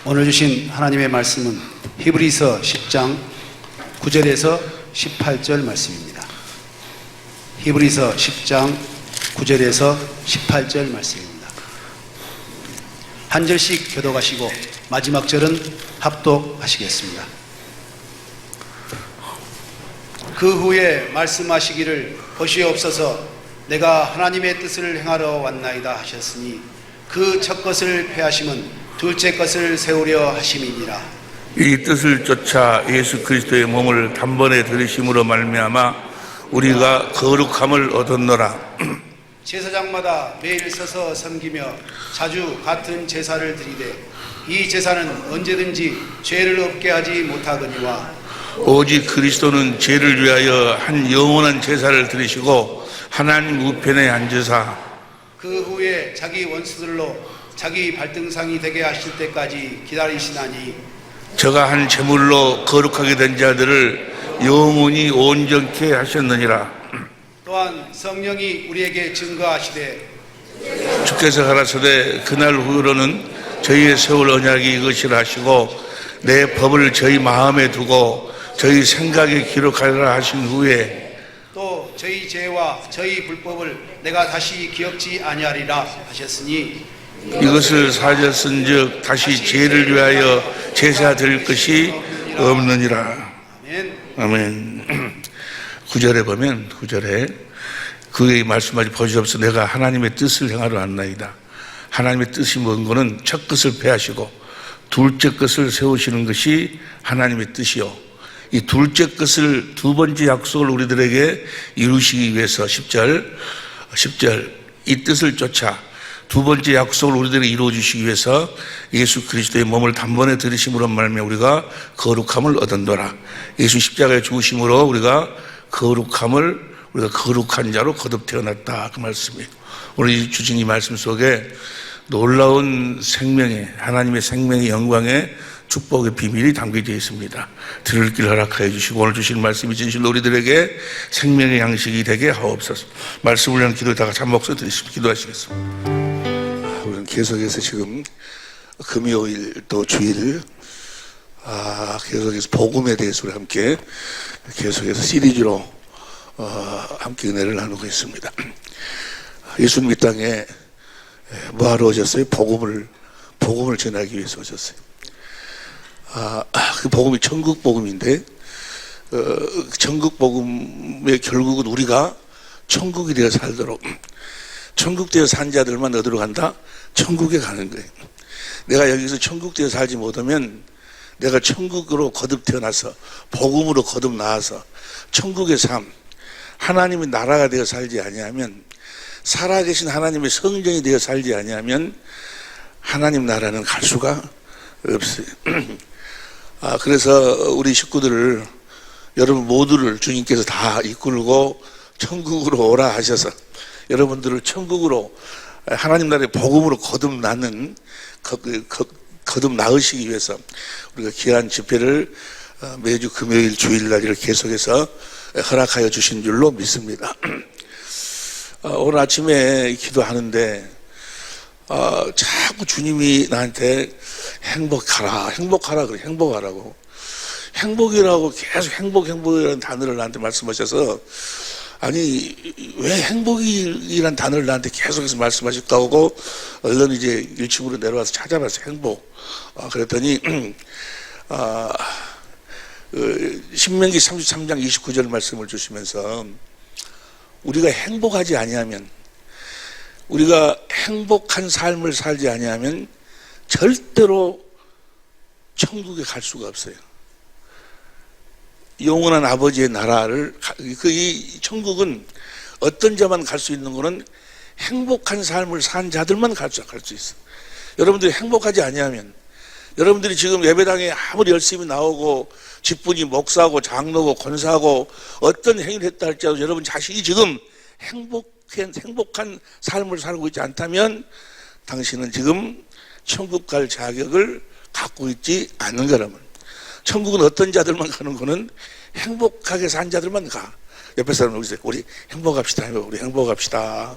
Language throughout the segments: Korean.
오늘 주신 하나님의 말씀은 히브리서 10장 9절에서 18절 말씀입니다. 히브리서 10장 9절에서 18절 말씀입니다. 한 절씩 교독하시고 마지막 절은 합독하시겠습니다. 그 후에 말씀하시기를 보시옵소서 내가 하나님의 뜻을 행하러 왔나이다 하셨으니 그 첫 것을 패하심은 둘째 것을 세우려 하심이니라. 이 뜻을 쫓아 예수 그리스도의 몸을 단번에 들으심으로 말미암아 우리가 거룩함을 얻었노라. 제사장마다 매일 서서 섬기며 자주 같은 제사를 드리되 이 제사는 언제든지 죄를 없게 하지 못하거니와 오직 그리스도는 죄를 위하여 한 영원한 제사를 드리시고 하나님 우편에 앉으사 그 후에 자기 원수들로 자기 발등상이 되게 하실 때까지 기다리시나니 저가 한 제물로 거룩하게 된 자들을 영원히 온전케 하셨느니라. 또한 성령이 우리에게 증거하시되 주께서 가라사대 그날 후로는 저희의 세울 언약이 이것이라 하시고 내 법을 저희 마음에 두고 저희 생각에 기록하리라 하신 후에 또 저희 죄와 저희 불법을 내가 다시 기억지 아니하리라 하셨으니 이것을 사졌은즉 다시 죄를 위하여 제사 드릴 것이 없느니라. 아멘. 아멘. 9절에 보면 9절에 그의 말씀하지 보시옵소서 내가 하나님의 뜻을 행하러 왔나이다. 하나님의 뜻이 뭔 거는 첫 것을 패하시고 둘째 것을 세우시는 것이 하나님의 뜻이요. 이 둘째 것을 두 번째 약속을 우리들에게 이루시기 위해서 10절 이 뜻을 쫓아 두 번째 약속을 우리들에게 이루어 주시기 위해서 예수 그리스도의 몸을 단번에 들이심으로 말미암아 우리가 거룩함을 얻은도라. 예수 십자가에 죽으심으로 우리가 거룩한 자로 거듭 태어났다. 그 말씀이에요. 오늘 이 주신 이 말씀 속에 놀라운 생명의 하나님의 생명의 영광의 축복의 비밀이 담겨져 있습니다. 들을 길 허락하여 주시고 오늘 주신 말씀이 진실로 우리들에게 생명의 양식이 되게 하옵소서. 말씀을 위한 기도 다 같이 한 목소리 드리시면 기도하시겠습니다. 우리는 계속해서 지금 금요일 또 주일 계속해서 복음에 대해서 우리 함께 계속해서 시리즈로 함께 은혜를 나누고 있습니다. 예수님 이 땅에 뭐하러 오셨어요? 복음을 전하기 위해서 오셨어요. 그 복음이 천국 복음인데 천국 복음의 결국은 우리가 천국이 되어 살도록 천국 되어 산 자들만 어디로 간다? 천국에 가는 거예요. 내가 여기서 천국 되어 살지 못하면 내가 천국으로 거듭 태어나서 복음으로 거듭 나와서 천국의 삶 하나님의 나라가 되어 살지 아니하면 살아계신 하나님의 성전이 되어 살지 아니하면 하나님 나라는 갈 수가 없어요. 그래서 우리 식구들을 여러분 모두를 주님께서 다 이끌고 천국으로 오라 하셔서 여러분들을 천국으로 하나님 나라의 복음으로 거듭 낳으시기 위해서 우리가 귀한 집회를 매주 금요일 주일날 이렇게 계속해서 허락하여 주신 줄로 믿습니다. 오늘 아침에 기도하는데 자꾸 주님이 나한테 행복하라고 행복이라고 계속 행복이라는 단어를 나한테 말씀하셔서 아니 왜 행복이라는 단어를 나한테 계속해서 말씀하실까 하고 얼른 이제 1층으로 내려와서 찾아봤어요. 행복. 그랬더니 신명기 33장 29절 말씀을 주시면서 우리가 행복하지 아니하면 우리가 행복한 삶을 살지 아니하면 절대로 천국에 갈 수가 없어요. 영원한 아버지의 나라를 이 천국은 어떤 자만 갈 수 있는 거는 행복한 삶을 산 자들만 갈 수 있어. 여러분들이 행복하지 아니하면 여러분들이 지금 예배당에 아무리 열심히 나오고 직분이 목사고 장로고 권사고 어떤 행위를 했다 할지라도 여러분 자신이 지금 행복한 삶을 살고 있지 않다면 당신은 지금 천국 갈 자격을 갖고 있지 않는 거라면 천국은 어떤 자들만 가는 거는 행복하게 산 자들만 가. 옆에 사람 우리 행복합시다. 우리 행복합시다.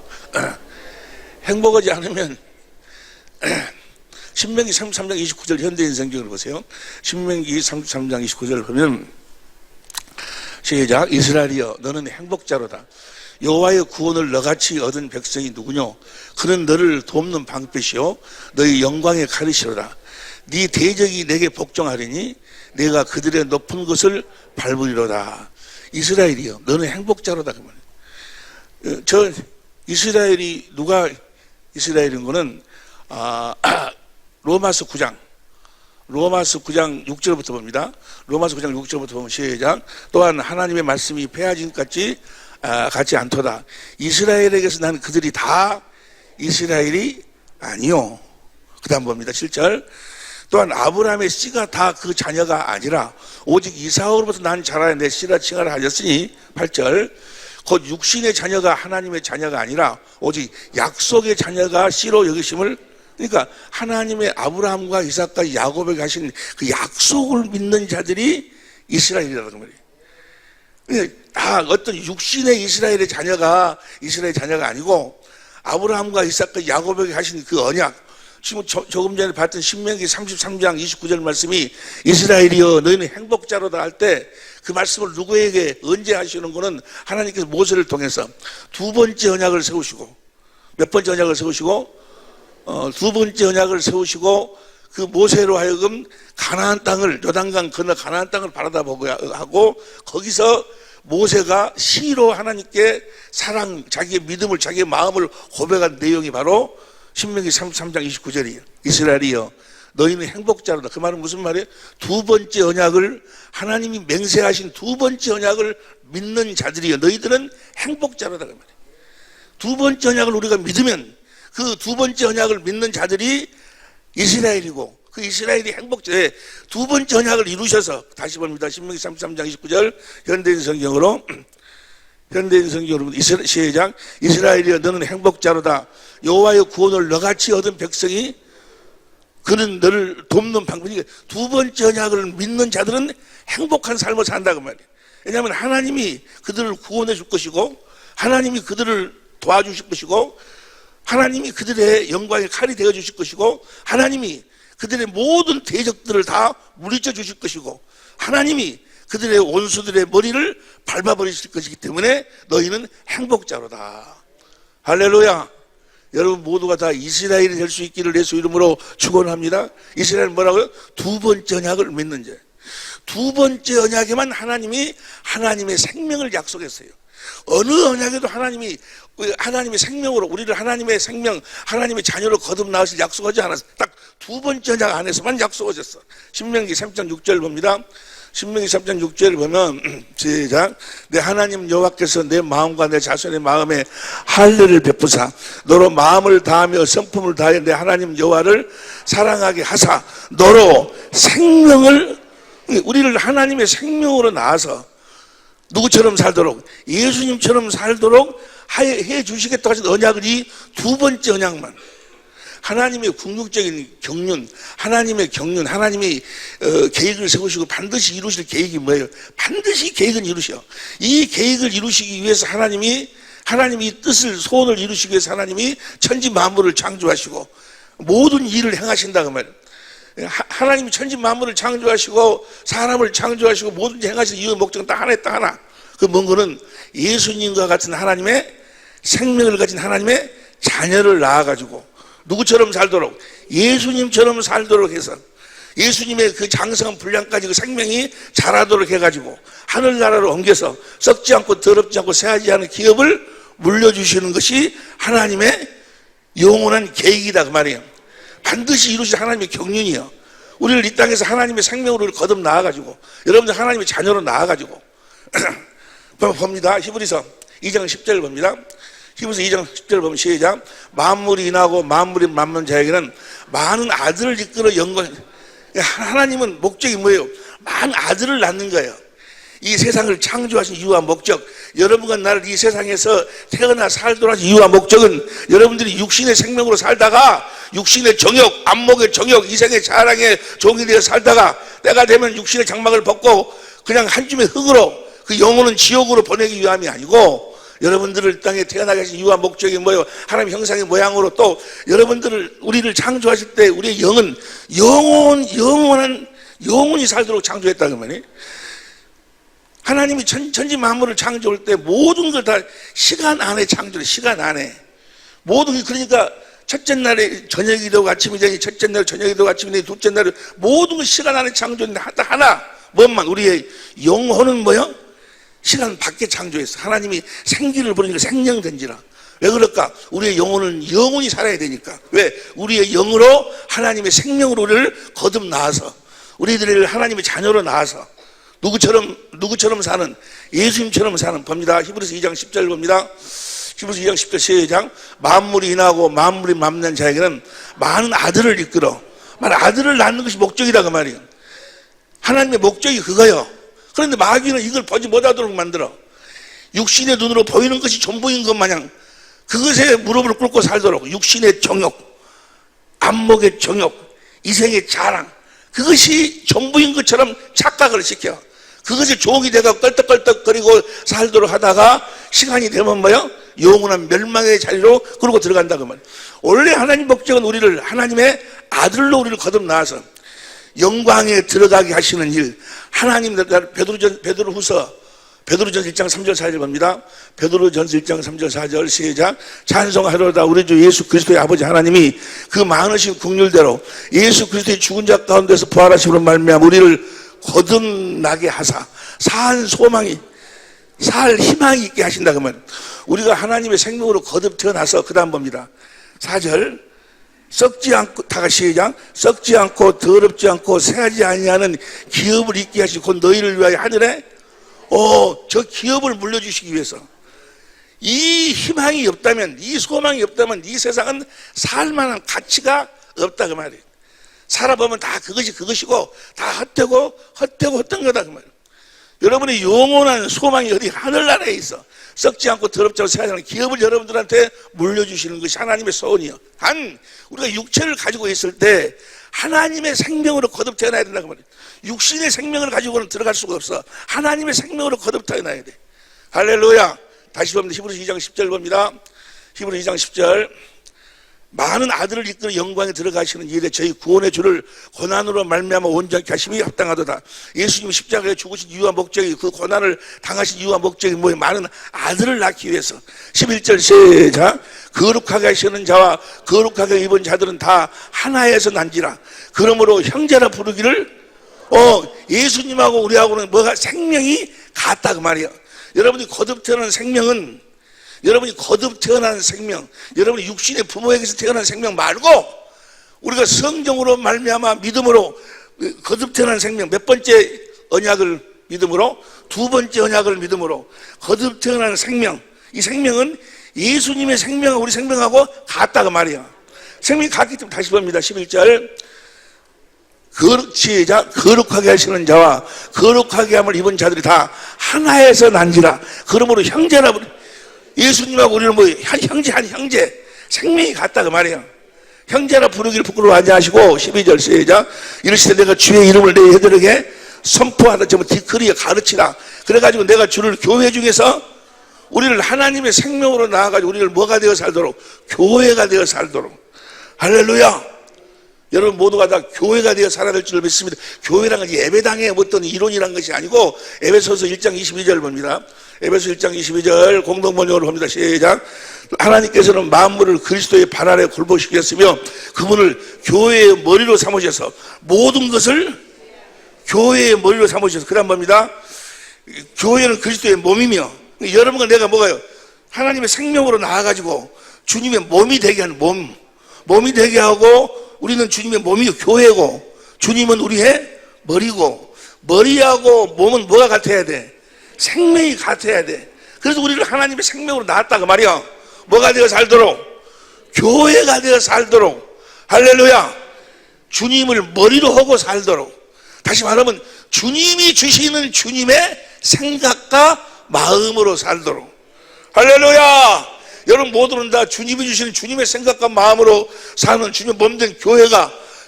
행복하지 않으면 신명기 33장 29절 현대인 성경을 보세요. 신명기 33장 29절을 보면 시작. 이스라엘이여 너는 행복자로다. 여호와의 구원을 너같이 얻은 백성이 누구뇨? 그는 너를 돕는 방패시오 너희 영광의 칼이시로다. 네 대적이 내게 복종하리니 내가 그들의 높은 것을 밟으리로다. 이스라엘이여 너는 행복자로다. 그 말이에요. 저 이스라엘이 누가 이스라엘인 거는 로마서 9장 6절부터 봅니다. 로마서 9장 6절부터 보면 시작. 또한 하나님의 말씀이 폐하진 같지 않도다. 이스라엘에게서 난 그들이 다 이스라엘이 아니요. 그 다음 봅니다. 7절. 또한 아브라함의 씨가 다 그 자녀가 아니라 오직 이삭으로부터 난 자라야 내 씨라 칭하라 하였으니 8절. 곧 육신의 자녀가 하나님의 자녀가 아니라 오직 약속의 자녀가 씨로 여기심을, 그러니까 하나님의 아브라함과 이삭과 야곱에게 하신 그 약속을 믿는 자들이 이스라엘이라는 말이에요. 다 어떤 육신의 이스라엘의 자녀가 이스라엘 자녀가 아니고 아브라함과 이삭과 야곱에게 하신 그 언약, 지금 조금 전에 봤던 신명기 33장 29절 말씀이 이스라엘이여 너희는 행복자로다 할 때 그 말씀을 누구에게 언제 하시는 거는 하나님께서 모세를 통해서 두 번째 언약을 세우시고, 몇 번째 언약을 세우시고 두 번째 언약을 세우시고 그 모세로 하여금 가나안 땅을, 요단강 건너 가나안 땅을 바라다보고 하고, 거기서 모세가 시로 하나님께 사랑, 자기의 믿음을, 자기의 마음을 고백한 내용이 바로 신명기 33장 29절이에요. 이스라엘이여 너희는 행복자로다. 그 말은 무슨 말이에요? 두 번째 언약을, 하나님이 맹세하신 두 번째 언약을 믿는 자들이여 너희들은 행복자로다. 그 말이에요. 두 번째 언약을 우리가 믿으면 그 두 번째 언약을 믿는 자들이 이스라엘이고, 그 이스라엘이 행복자. 두 번째 언약을 이루셔서, 다시 봅니다. 신명기 33장 29절 현대인 성경으로 시작. 이스라엘이여 너는 행복자로다. 여호와의 구원을 너같이 얻은 백성이 그는 너를 돕는 방법이니까 두 번째 언약을 믿는 자들은 행복한 삶을 산다고 말이에요. 왜냐하면 하나님이 그들을 구원해 줄 것이고, 하나님이 그들을 도와주실 것이고, 하나님이 그들의 영광의 칼이 되어 주실 것이고, 하나님이 그들의 모든 대적들을 다 물리쳐 주실 것이고, 하나님이 그들의 원수들의 머리를 밟아버리실 것이기 때문에 너희는 행복자로다. 할렐루야. 여러분 모두가 다 이스라엘이 될 수 있기를 예수 이름으로 축원합니다. 이스라엘은 뭐라고요? 두 번째 언약을 믿는 자. 두 번째 언약에만 하나님이 하나님의 생명을 약속했어요. 어느 언약에도 하나님이 하나님의 생명으로 우리를 하나님의 생명, 하나님의 자녀로 거듭 낳으실 약속하지 않았어요. 딱 두 번째 언약 안에서만 약속하셨어. 신명기 3장 6절 봅니다. 신명기 3장 6절을 보면 시작. 내 하나님 여호와께서 내 마음과 내 자손의 마음에 할례를 베푸사 너로 마음을 다하며 성품을 다해 내 하나님 여호와를 사랑하게 하사 너로 생명을, 우리를 하나님의 생명으로 낳아서 누구처럼 살도록, 예수님처럼 살도록 해 주시겠다고 하신 언약을 이 두 번째 언약만, 하나님의 궁극적인 경륜, 하나님의 경륜, 하나님이 계획을 세우시고 반드시 이루실 계획이 뭐예요? 반드시 계획은 이루셔. 이 계획을 이루시기 위해서 하나님이 뜻을, 소원을 이루시기 위해서 하나님이 천지 만물을 창조하시고 모든 일을 행하신다 그 말이에요. 하나님이 천지 만물을 창조하시고 사람을 창조하시고 모든 일 행하시는 이유 목적은 딱 하나. 그 뭔 거는 예수님과 같은 하나님의 생명을 가진 하나님의 자녀를 낳아가지고 누구처럼 살도록, 예수님처럼 살도록 해서 예수님의 그 장성한 분량까지 그 생명이 자라도록 해가지고 하늘나라로 옮겨서 썩지 않고 더럽지 않고 새하지 않은 기업을 물려주시는 것이 하나님의 영원한 계획이다 그 말이에요. 반드시 이루실 하나님의 경륜이요. 우리를 이 땅에서 하나님의 생명으로 거듭 낳아가지고 여러분들 하나님의 자녀로 낳아가지고 봅니다. 히브리서 2장 10절을 봅니다. 히브리서 2장 10절을 보면 시작. 만물이 인하고 만물이 만문 자에게는 많은 아들을 이끌어 영광. 하나님은 목적이 뭐예요? 많은 아들을 낳는 거예요. 이 세상을 창조하신 이유와 목적, 여러분과 나를 이 세상에서 태어나 살도록 하신 이유와 목적은 여러분들이 육신의 생명으로 살다가 육신의 정욕, 안목의 정욕, 이생의 자랑의 종이 되어 살다가 때가 되면 육신의 장막을 벗고 그냥 한 줌의 흙으로 그 영혼은 지옥으로 보내기 위함이 아니고 여러분들을 땅에 태어나게 하신 이유와 목적이 뭐요? 하나님 형상의 모양으로 또 여러분들을 우리를 창조하실 때 우리의 영은 영원히 살도록 창조했다 그 말이에요. 하나님이 천지 만물을 창조할 때 모든 걸 다 시간 안에 창조해. 시간 안에 모든 게 그러니까 첫째 날에 저녁이 되고 아침이 되니 첫째 날 저녁이 되고 아침이 되니 둘째 날에 모든 걸 시간 안에 창조했는데 하나 뭔만 우리의 영혼은 뭐요? 시간 밖에 창조했어. 하나님이 생기를 부르니까 생명된지라. 왜 그럴까? 우리의 영혼은 영원히 살아야 되니까. 왜? 우리의 영으로 하나님의 생명으로 우리를 거듭 낳아서 우리들을 하나님의 자녀로 낳아서 누구처럼 사는 예수님처럼 사는 봅니다. 히브리서 2장 10절 봅니다. 히브리서 2장 10절 시작. 만물이 인하고 만물이 만난 자에게는 많은 아들을 이끌어. 아들을 낳는 것이 목적이라 그 말이에요. 하나님의 목적이 그거예요. 그런데 마귀는 이걸 보지 못하도록 만들어. 육신의 눈으로 보이는 것이 전부인 것 마냥 그것에 무릎을 꿇고 살도록 육신의 정욕, 안목의 정욕, 이생의 자랑 그것이 전부인 것처럼 착각을 시켜. 그것이 종이 돼가 껄떡껄떡거리고 살도록 하다가 시간이 되면 뭐요? 영원한 멸망의 자리로 그러고 들어간다 그 말. 원래 하나님 목적은 우리를 하나님의 아들로 우리를 거듭 낳아서 영광에 들어가게 하시는 일. 하나님 베드로전서 1장 3절 4절 봅니다. 베드로전서 1장 3절 4절 시작. 찬송하로다 우리 주 예수 그리스도의 아버지 하나님이 그 많으신 긍휼대로 예수 그리스도의 죽은 자 가운데서 부활하심으로 말미암아 우리를 거듭나게 하사 살 소망이 살 희망이 있게 하신다 그러면 우리가 하나님의 생명으로 거듭 태어나서 그 다음 봅니다. 4절 썩지 않고 다 같이 시작. 썩지 않고 더럽지 않고 새하지 아니하는 기업을 있게 하시고 곧 너희를 위하여 하늘에 저 기업을 물려주시기 위해서 이 희망이 없다면 이 소망이 없다면 이 세상은 살만한 가치가 없다 그 말이에요. 살아보면 다 그것이고 다 헛되고 헛된 거다 그 말이에요. 여러분의 영원한 소망이 어디 하늘나라에 있어. 썩지 않고 더럽지 않고 새하지 않은 기업을 여러분들한테 물려주시는 것이 하나님의 소원이요. 단 우리가 육체를 가지고 있을 때 하나님의 생명으로 거듭 태어나야 된다 그 말이에요. 육신의 생명을 가지고는 들어갈 수가 없어. 하나님의 생명으로 거듭 태어나야 돼. 할렐루야. 다시 봅니다. 히브리서 2장 10절 봅니다. 히브리서 2장 10절 많은 아들을 이끌어 영광에 들어가시는 일에 저희 구원의 주를 고난으로 말미암아 온전케 하심이 합당하도다. 예수님 십자가에 죽으신 이유와 목적이 그 고난을 당하신 이유와 목적이 뭐예요? 많은 아들을 낳기 위해서. 11절 시작. 거룩하게 하시는 자와 거룩하게 입은 자들은 다 하나에서 난지라. 그러므로 형제라 부르기를 예수님하고 우리하고는 뭐가 생명이 같다 그 말이에요. 여러분이 거듭 태어난 생명은 여러분이 거듭 태어난 생명, 여러분이 육신의 부모에게서 태어난 생명 말고 우리가 성경으로 말미암아 믿음으로 거듭 태어난 생명, 몇 번째 언약을 믿음으로, 두 번째 언약을 믿음으로 거듭 태어난 생명, 이 생명은 예수님의 생명과 우리 생명하고 같다고 말이야. 생명이 같기 때문에 다시 봅니다. 11절 거룩하게 하시는 자와 거룩하게 함을 입은 자들이 다 하나에서 난지라. 그러므로 형제라. 예수님하고 우리는 뭐 한 형제 생명이 같다 그 말이에요. 형제라 부르기를 부끄러워하지 마시고 12절 시작. 이르시되 내가 주의 이름을 내 애들에게 선포하다. 전부 디크리에 가르치라. 그래가지고 내가 주를 교회 중에서 우리를 하나님의 생명으로 나아가지고 우리를 뭐가 되어 살도록 교회가 되어 살도록. 할렐루야. 여러분 모두가 다 교회가 되어 살아야 될 줄 믿습니다. 교회란 것이 예배당의 어떤 이론이란 것이 아니고 에베소서 1장 22절 봅니다. 에베소 1장 22절 공동번역으로 봅니다. 시작. 하나님께서는 만물을 그리스도의 발 아래 굴복시켰으며 그분을 교회의 머리로 삼으셔서 모든 것을 교회의 머리로 삼으셔서 그 다음 봅니다. 교회는 그리스도의 몸이며 여러분과 내가 뭐가요? 하나님의 생명으로 나아가지고 주님의 몸이 되게 하는 몸이 되게 하고 우리는 주님의 몸이 교회고 주님은 우리의 머리고 머리하고 몸은 뭐가 같아야 돼? 생명이 같아야 돼. 그래서 우리를 하나님의 생명으로 낳았다 그 말이야. 뭐가 되어 살도록? 교회가 되어 살도록. 할렐루야. 주님을 머리로 하고 살도록. 다시 말하면 주님이 주시는 주님의 생각과 마음으로 살도록. 할렐루야. 여러분 모두는 다 주님이 주시는 주님의 생각과 마음으로 사는 주님의 몸된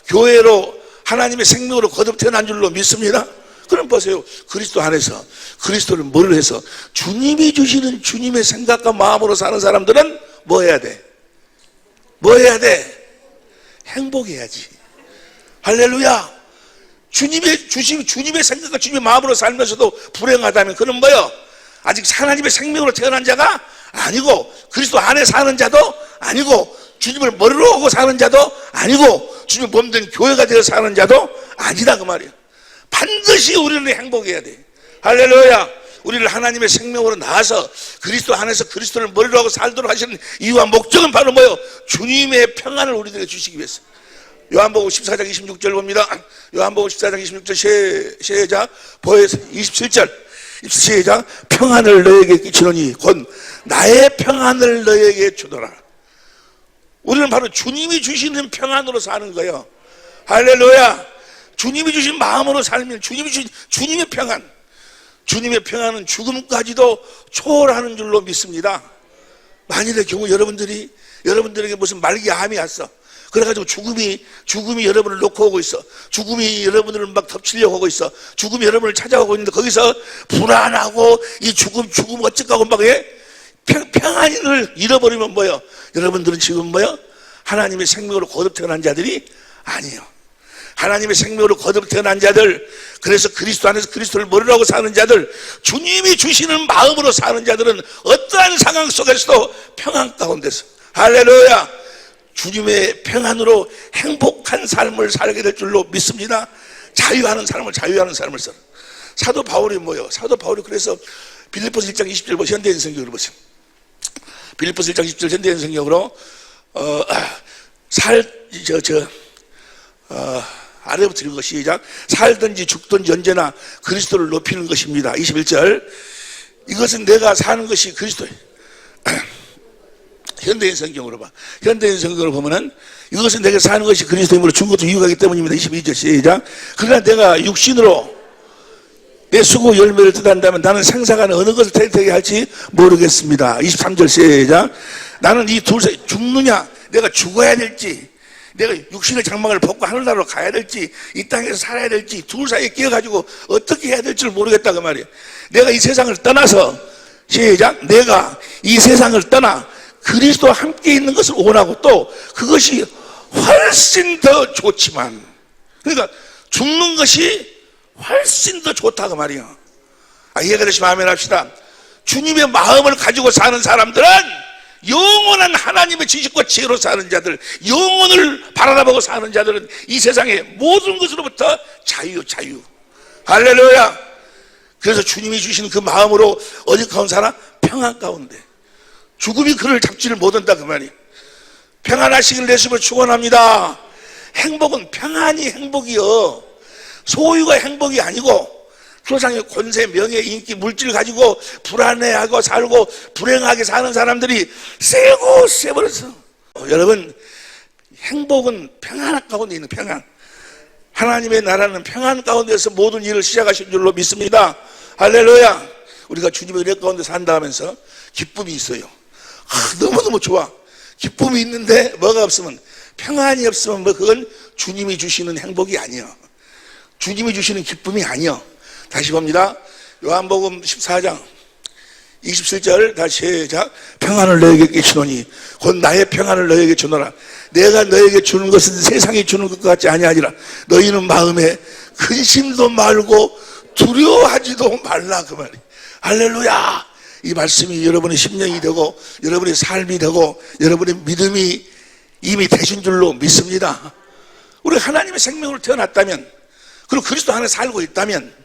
교회로 하나님의 생명으로 거듭 태어난 줄로 믿습니다. 그럼 보세요. 그리스도 안에서 그리스도를 뭐를 해서 주님이 주시는 주님의 생각과 마음으로 사는 사람들은 뭐 해야 돼? 뭐 해야 돼? 행복해야지. 할렐루야. 주님의 주심, 주님의 생각과 주님의 마음으로 살면서도 불행하다면 그는 뭐요? 아직 하나님의 생명으로 태어난 자가 아니고, 그리스도 안에 사는 자도 아니고, 주님을 머리로 하고 사는 자도 아니고, 주님의 몸된 교회가 되어 사는 자도 아니다 그 말이에요. 반드시 우리는 행복해야 돼. 할렐루야. 우리를 하나님의 생명으로 낳아서 그리스도 안에서 그리스도를 머리로 하고 살도록 하시는 이유와 목적은 바로 뭐예요? 주님의 평안을 우리들에게 주시기 위해서. 요한복음 14장 26절 봅니다. 요한복음 14장 26절 시작. 보혜서 27절 시작. 평안을 너에게 끼치노니 곧 나의 평안을 너에게 주노라. 우리는 바로 주님이 주시는 평안으로 사는 거예요. 할렐루야. 주님이 주신 마음으로 살면 주님이 주신 주님의 평안, 주님의 평안은 죽음까지도 초월하는 줄로 믿습니다. 만일의 경우 여러분들에게 무슨 말기암이 왔어. 그래가지고 죽음이 여러분을 놓고 오고 있어. 죽음이 여러분을 막 덮치려고 하고 있어. 죽음이 여러분을 찾아오고 있는데 거기서 불안하고 이 죽음 어쩌고 막 평안을 잃어버리면 뭐예요? 여러분들은 지금 뭐예요? 하나님의 생명으로 거듭 태어난 자들이 아니에요. 하나님의 생명으로 거듭 태어난 자들, 그래서 그리스도 안에서 그리스도를 머리로 하고 사는 자들, 주님이 주시는 마음으로 사는 자들은 어떠한 상황 속에서도 평안 가운데서, 할렐루야, 주님의 평안으로 행복한 삶을 살게 될 줄로 믿습니다. 자유하는 삶을 살아. 사도 바울이 뭐예요? 사도 바울이 그래서 빌립보서 1장 20절 보세요. 현대인 성경으로 보세요. 빌립보서 1장 20절 현대인 성경으로 아래부터 읽은 거 시작. 살든지 죽든지 언제나 그리스도를 높이는 것입니다. 21절. 이것은 내가 사는 것이 그리스도예요. 현대인 성경으로 봐. 현대인 성경으로 보면은 이것은 내가 사는 것이 그리스도임으로 준 것도 이유가 있기 때문입니다. 22절 시작. 그러나 내가 육신으로 내 수고 열매를 뜻한다면 나는 생사간에 어느 것을 택하게 할지 모르겠습니다. 23절 시작. 나는 이 둘 사이 죽느냐, 내가 죽어야 될지, 내가 육신의 장막을 벗고 하늘나라로 가야 될지, 이 땅에서 살아야 될지, 둘 사이에 끼어가지고 어떻게 해야 될지 모르겠다 그 말이에요. 내가 이 세상을 떠나서 시작. 내가 이 세상을 떠나 그리스도와 함께 있는 것을 원하고 또 그것이 훨씬 더 좋지만, 그러니까 죽는 것이 훨씬 더 좋다 그 말이에요. 이해가 되시면 아멘 합시다. 주님의 마음을 가지고 사는 사람들은 영원한 하나님의 지식과 지혜로 사는 자들, 영혼을 바라보고 사는 자들은 이 세상의 모든 것으로부터 자유. 할렐루야. 그래서 주님이 주시는 그 마음으로 어디 가운데 살아? 평안 가운데. 죽음이 그를 잡지를 못한다 그 말이에요. 평안하시길 예수님을 축원합니다. 행복은 평안이 행복이요, 소유가 행복이 아니고 세상의 권세, 명예, 인기, 물질 가지고 불안해하고 살고 불행하게 사는 사람들이 세버렸어. 여러분, 행복은 평안 가운데 있는 평안. 하나님의 나라는 평안 가운데서 모든 일을 시작하신 줄로 믿습니다. 할렐루야. 우리가 주님의 은혜 가운데 산다 하면서 기쁨이 있어요. 너무너무 좋아. 기쁨이 있는데 뭐가 없으면, 평안이 없으면 그건 주님이 주시는 행복이 아니야. 주님이 주시는 기쁨이 아니야. 다시 봅니다. 요한복음 14장 27절 다시 시작. 평안을 너에게 끼치노니 곧 나의 평안을 너에게 주노라. 내가 너에게 주는 것은 세상이 주는 것 같지 아니하니라. 너희는 마음에 근심도 말고 두려워하지도 말라 그 말이에요. 할렐루야. 이 말씀이 여러분의 심령이 되고 여러분의 삶이 되고 여러분의 믿음이 이미 되신 줄로 믿습니다. 우리 하나님의 생명으로 태어났다면, 그리고 그리스도 안에 살고 있다면,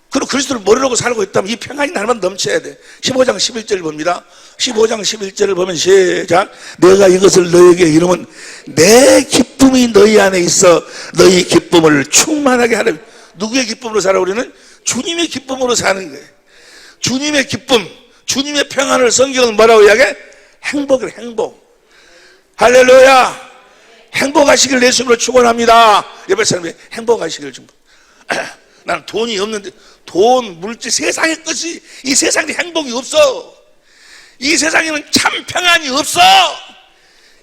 그리고 그리스도를 머리로 하고 살고 있다면 이 평안이 날마다 넘쳐야 돼. 15장 11절을 봅니다. 15장 11절을 보면 시작. 내가 이것을 너에게 이루면 내 기쁨이 너희 안에 있어 너희 기쁨을 충만하게 하려. 누구의 기쁨으로 살아? 우리는 주님의 기쁨으로 사는 거예요. 주님의 기쁨, 주님의 평안을 성경은 뭐라고 이야기해? 행복이래, 행복. 할렐루야. 행복하시길 예수님으로 축원합니다. 옆에 사람이 행복하시길 좀. 나는 돈이 없는데, 돈, 물질, 세상의 것이, 이 세상에 행복이 없어. 이 세상에는 참 평안이 없어.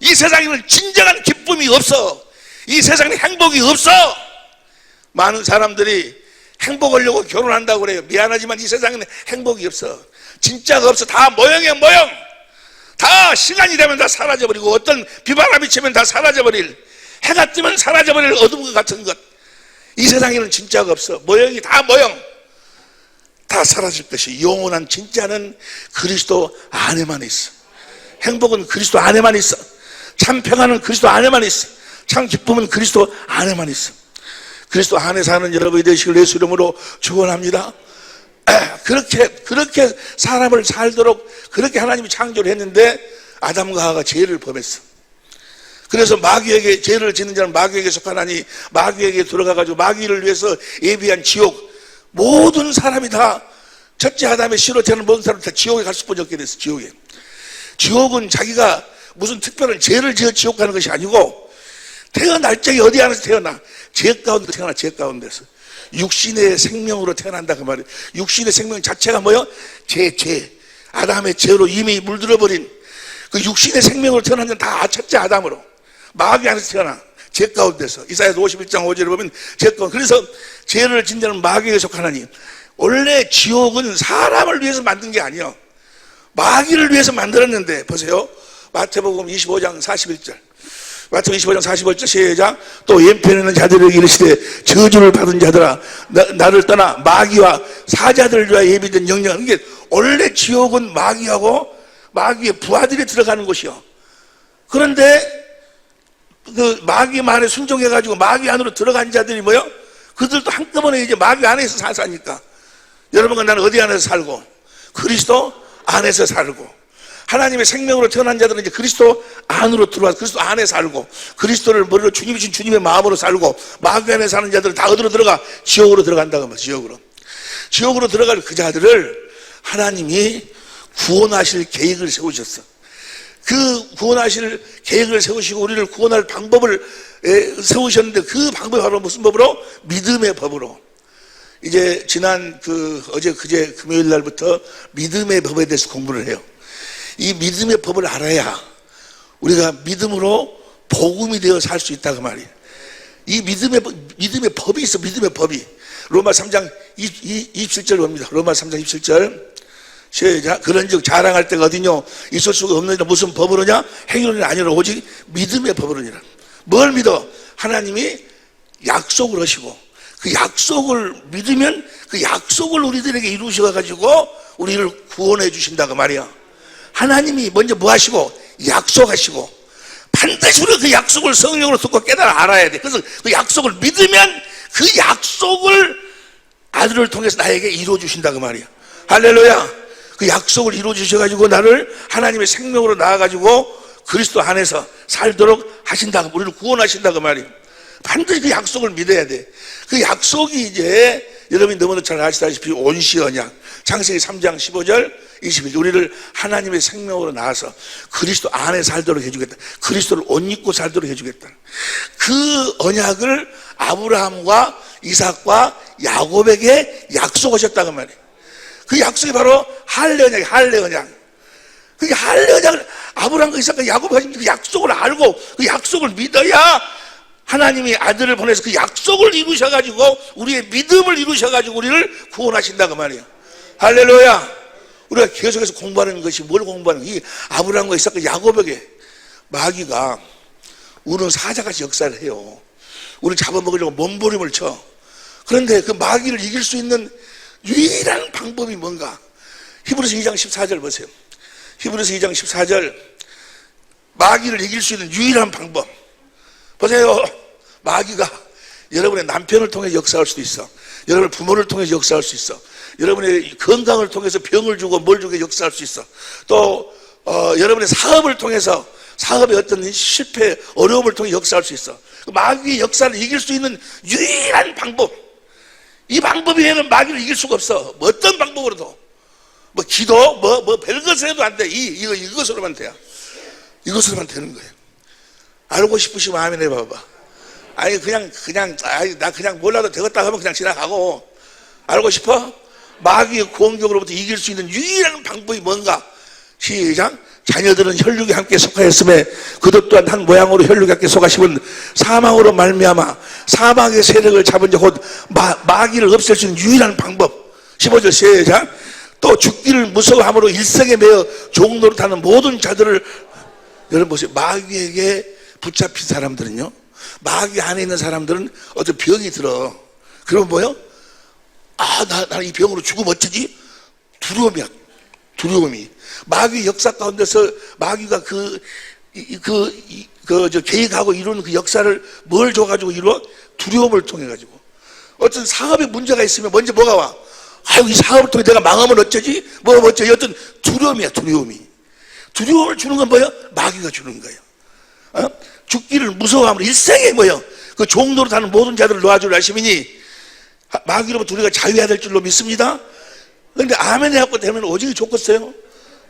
이 세상에는 진정한 기쁨이 없어. 이 세상에 행복이 없어. 많은 사람들이 행복하려고 결혼한다고 그래요. 미안하지만 이 세상에는 행복이 없어. 진짜가 없어. 다 모형이야, 모형. 다 시간이 되면 다 사라져버리고, 어떤 비바람이 치면 다 사라져버릴, 해가 뜨면 사라져버릴 어둠과 같은 것. 이 세상에는 진짜가 없어. 모형이 다 모형. 다 사라질 것이. 영원한 진짜는 그리스도 안에만 있어. 행복은 그리스도 안에만 있어. 참 평안은 그리스도 안에만 있어. 참 기쁨은 그리스도 안에만 있어. 그리스도 안에 사는 여러분이 되시길 예수 이름으로 축원합니다. 그렇게 사람을 살도록 그렇게 하나님이 창조를 했는데 아담과 하와가 죄를 범했어. 그래서 마귀에게, 죄를 짓는 자는 마귀에게 속하나니 마귀에게 들어가가지고 마귀를 위해서 예비한 지옥, 모든 사람이 다 첫째 아담의 씨로 태어난 모든 사람이 다 지옥에 갈 수밖에 없게 됐어. 지옥은 자기가 무슨 특별한 죄를 지어 지옥 가는 것이 아니고, 태어날 적이 어디 안에서 태어나? 죄 가운데 태어나. 죄 가운데서 육신의 생명으로 태어난다 그 말이에요. 육신의 생명 자체가 뭐요? 죄. 아담의 죄로 이미 물들어버린 그 육신의 생명으로 태어난 자는 다 첫째 아담으로 마귀 안에서 태어나. 죄 가운데서. 이사야서 51장 5절에 보면 죄 가운데. 그래서 죄를 진 자는 마귀에게 속하나니, 원래 지옥은 사람을 위해서 만든 게 아니에요. 마귀를 위해서 만들었는데, 보세요. 마태복음 25장 41절. 마태복음 25장 41절 시작. 또 왼편에는 자들에게 이르시되 저주를 받은 자들아 나를 떠나 마귀와 사자들을 위하여 예비된 영영. 이게 원래 지옥은 마귀하고 마귀의 부하들이 들어가는 곳이요. 그런데 그 마귀 말에 순종해가지고 마귀 안으로 들어간 자들이 뭐요? 그들도 한꺼번에 이제 마귀 안에서 사니까. 여러분과 나는 어디 안에서 살고? 그리스도 안에서 살고. 하나님의 생명으로 태어난 자들은 이제 그리스도 안으로 들어와서 그리스도 안에 살고, 그리스도를 머리로 주님이 준 주님의 마음으로 살고, 마귀 안에 사는 자들은 다 어디로 들어가? 지옥으로 들어간다고 말이에요. 지옥으로 들어갈 그 자들을 하나님이 구원하실 계획을 세우셨어. 그 구원하실 계획을 세우시고 우리를 구원할 방법을 세우셨는데, 그 방법이 바로 무슨 법으로? 믿음의 법으로. 이제 지난 어제 그제 금요일 날부터 믿음의 법에 대해서 공부를 해요. 이 믿음의 법을 알아야 우리가 믿음으로 복음이 되어 살 수 있다 그 말이에요. 이 믿음의 법이 있어. 믿음의 법이. 로마 3장 27절 봅니다. 로마 3장 27절 시작. 그런즉 자랑할 때가 어디뇨? 있을 수가 없느니라. 무슨 법으로냐? 행위로는 아니라 오직 믿음의 법으로니라. 뭘 믿어? 하나님이 약속을 하시고, 그 약속을 믿으면 그 약속을 우리들에게 이루셔가지고 우리를 구원해 주신다고 말이야. 하나님이 먼저 뭐 하시고? 약속하시고, 반드시 우리가 그 약속을 성령으로 듣고 깨달아 알아야 돼. 그래서 그 약속을 믿으면 그 약속을 아들을 통해서 나에게 이루어 주신다 그 말이야. 할렐루야. 그 약속을 이루어 주셔가지고 나를 하나님의 생명으로 나아가지고 그리스도 안에서 살도록 하신다. 우리를 구원하신다 그 말이야. 반드시 그 약속을 믿어야 돼. 그 약속이 이제 여러분이 너무나 잘 아시다시피 온시 언약, 창세기 3장 15절 21절, 우리를 하나님의 생명으로 나와서 그리스도 안에 살도록 해주겠다. 그리스도를 옷 입고 살도록 해주겠다. 그 언약을 아브라함과 이삭과 야곱에게 약속하셨다고 말이에요. 그 약속이 바로 할례 언약이에요. 할례 언약. 그 할례 언약을 아브라함과 이삭과 야곱이 하신 그 약속을 알고 그 약속을 믿어야 하나님이 아들을 보내서 그 약속을 이루셔가지고 우리의 믿음을 이루셔가지고 우리를 구원하신다고 말이에요. 할렐루야. 우리가 계속해서 공부하는 것이 뭘 공부하는 거야? 이 아브라함과 이삭과 야곱에게 마귀가 우는 사자같이 역사를 해요. 우리를 잡아먹으려고 몸부림을 쳐. 그런데 그 마귀를 이길 수 있는 유일한 방법이 뭔가? 히브리서 2장 14절 보세요. 히브리서 2장 14절. 마귀를 이길 수 있는 유일한 방법 보세요. 마귀가 여러분의 남편을 통해 역사할 수도 있어. 여러분의 부모를 통해서 역사할 수 있어. 여러분의 건강을 통해서 병을 주고 뭘 주고 역사할 수 있어. 또 여러분의 사업을 통해서 사업의 어떤 실패, 어려움을 통해 역사할 수 있어. 마귀의 역사를 이길 수 있는 유일한 방법, 이 방법 외에는 마귀를 이길 수가 없어. 뭐 어떤 방법으로도, 뭐 기도, 뭐 별것을 해도 안 돼. 이것으로만 돼요. 이것으로만 되는 거예요. 알고 싶으시면 아멘 해봐봐. 아니 나 그냥 몰라도 되겠다 하면 그냥 지나가고. 알고 싶어? 마귀의 공격으로부터 이길 수 있는 유일한 방법이 뭔가? 시작. 자녀들은 혈육에 함께 속하였음에 그도 또한 한 모양으로 혈육에 함께 속하시면 사망으로 말미암아 사망의 세력을 잡은 자 곧 마귀를 없앨 수 있는 유일한 방법. 15절 시작. 또 죽기를 무서워함으로 일생에 매어 종노릇하는 모든 자들을, 여러분 보세요. 마귀에게 붙잡힌 사람들은요, 마귀 안에 있는 사람들은 어떤 병이 들어. 그러면 뭐요? 나 이 병으로 죽으면 어쩌지? 두려움이야. 두려움이. 마귀 역사 가운데서 마귀가 계획하고 이루는 그 역사를 뭘 줘가지고 이루어? 두려움을 통해가지고. 어떤 사업에 문제가 있으면 먼저 뭐가 와? 이 사업을 통해 내가 망하면 어쩌지? 어쩌지? 어떤 두려움이야, 두려움이. 두려움을 주는 건 뭐예요? 마귀가 주는 거예요. 죽기를 무서워하면 일생에 뭐예요? 그 종노릇 하는 모든 자들을 놓아줄 하심이니 마귀로부터 우리가 자유해야 될 줄로 믿습니다. 그런데 아멘 해갖고 되면 오직이 좋겠어요?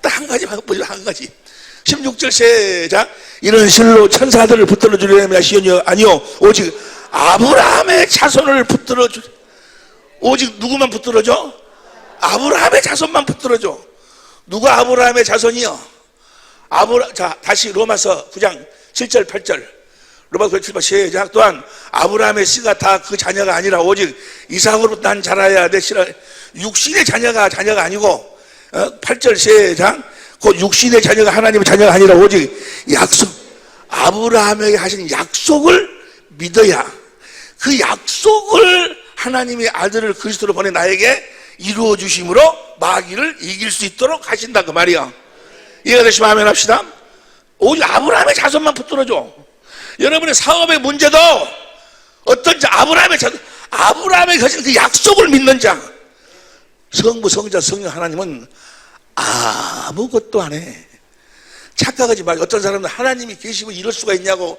딱 한 가지만 보죠, 한 가지. 16절 시작. 이는 실로 천사들을 붙들어 주려면 하시오니 아니요 오직 아브라함의 자손을 붙들어 주. 오직 누구만 붙들어줘? 아브라함의 자손만 붙들어줘. 누가 아브라함의 자손이요? 자, 다시 로마서 9장 7절 8절. 로마서 9장 7절 시작. 또한 아브라함의 씨가 다 그 자녀가 아니라 오직 이삭으로부터 난 자라야 내 씨라. 육신의 자녀가 아니고 8절 시작. 곧 육신의 자녀가 하나님의 자녀가 아니라 오직 약속, 아브라함에게 하신 약속을 믿어야 그 약속을 하나님의 아들을 그리스도로 보내 나에게 이루어 주심으로 마귀를 이길 수 있도록 하신다 그 말이야. 이해가 되시면 아멘 합시다. 오직 아브라함의 자손만 붙들어줘. 여러분의 사업의 문제도 어떤 자, 아브라함의 가진 그 약속을 믿는 자. 성부, 성자, 성령 하나님은 아무것도 안 해. 착각하지 말고. 어떤 사람은 하나님이 계시면 이럴 수가 있냐고,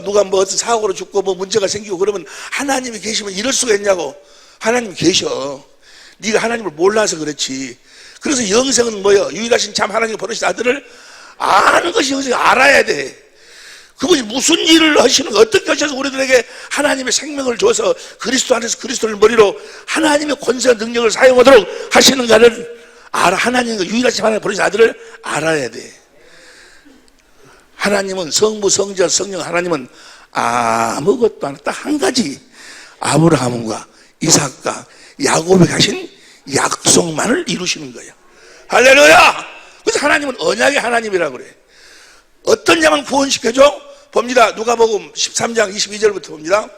누가 어떤 사고로 죽고 문제가 생기고 그러면 하나님이 계시면 이럴 수가 있냐고. 하나님이 계셔. 네가 하나님을 몰라서 그렇지. 그래서 영생은 뭐예요? 유일하신 참 하나님을 버리신 아들을 아는 것이 영생. 알아야 돼. 그분이 무슨 일을 하시는 거, 어떻게 하셔서 우리들에게 하나님의 생명을 줘서 그리스도 안에서 그리스도를 머리로 하나님의 권세와 능력을 사용하도록 하시는가를 알아. 하나님과 유일하신 하나님을 버리신 아들을 알아야 돼. 하나님은 성부, 성자, 성령 하나님은 아무것도 안 해. 딱 한 가지. 아브라함과 이삭과 야곱에게 하신 약속만을 이루시는 거예요. 할렐루야! 그래서 하나님은 언약의 하나님이라고 그래. 어떤 자만 구원시켜줘? 봅니다. 누가복음 13장 22절부터 봅니다.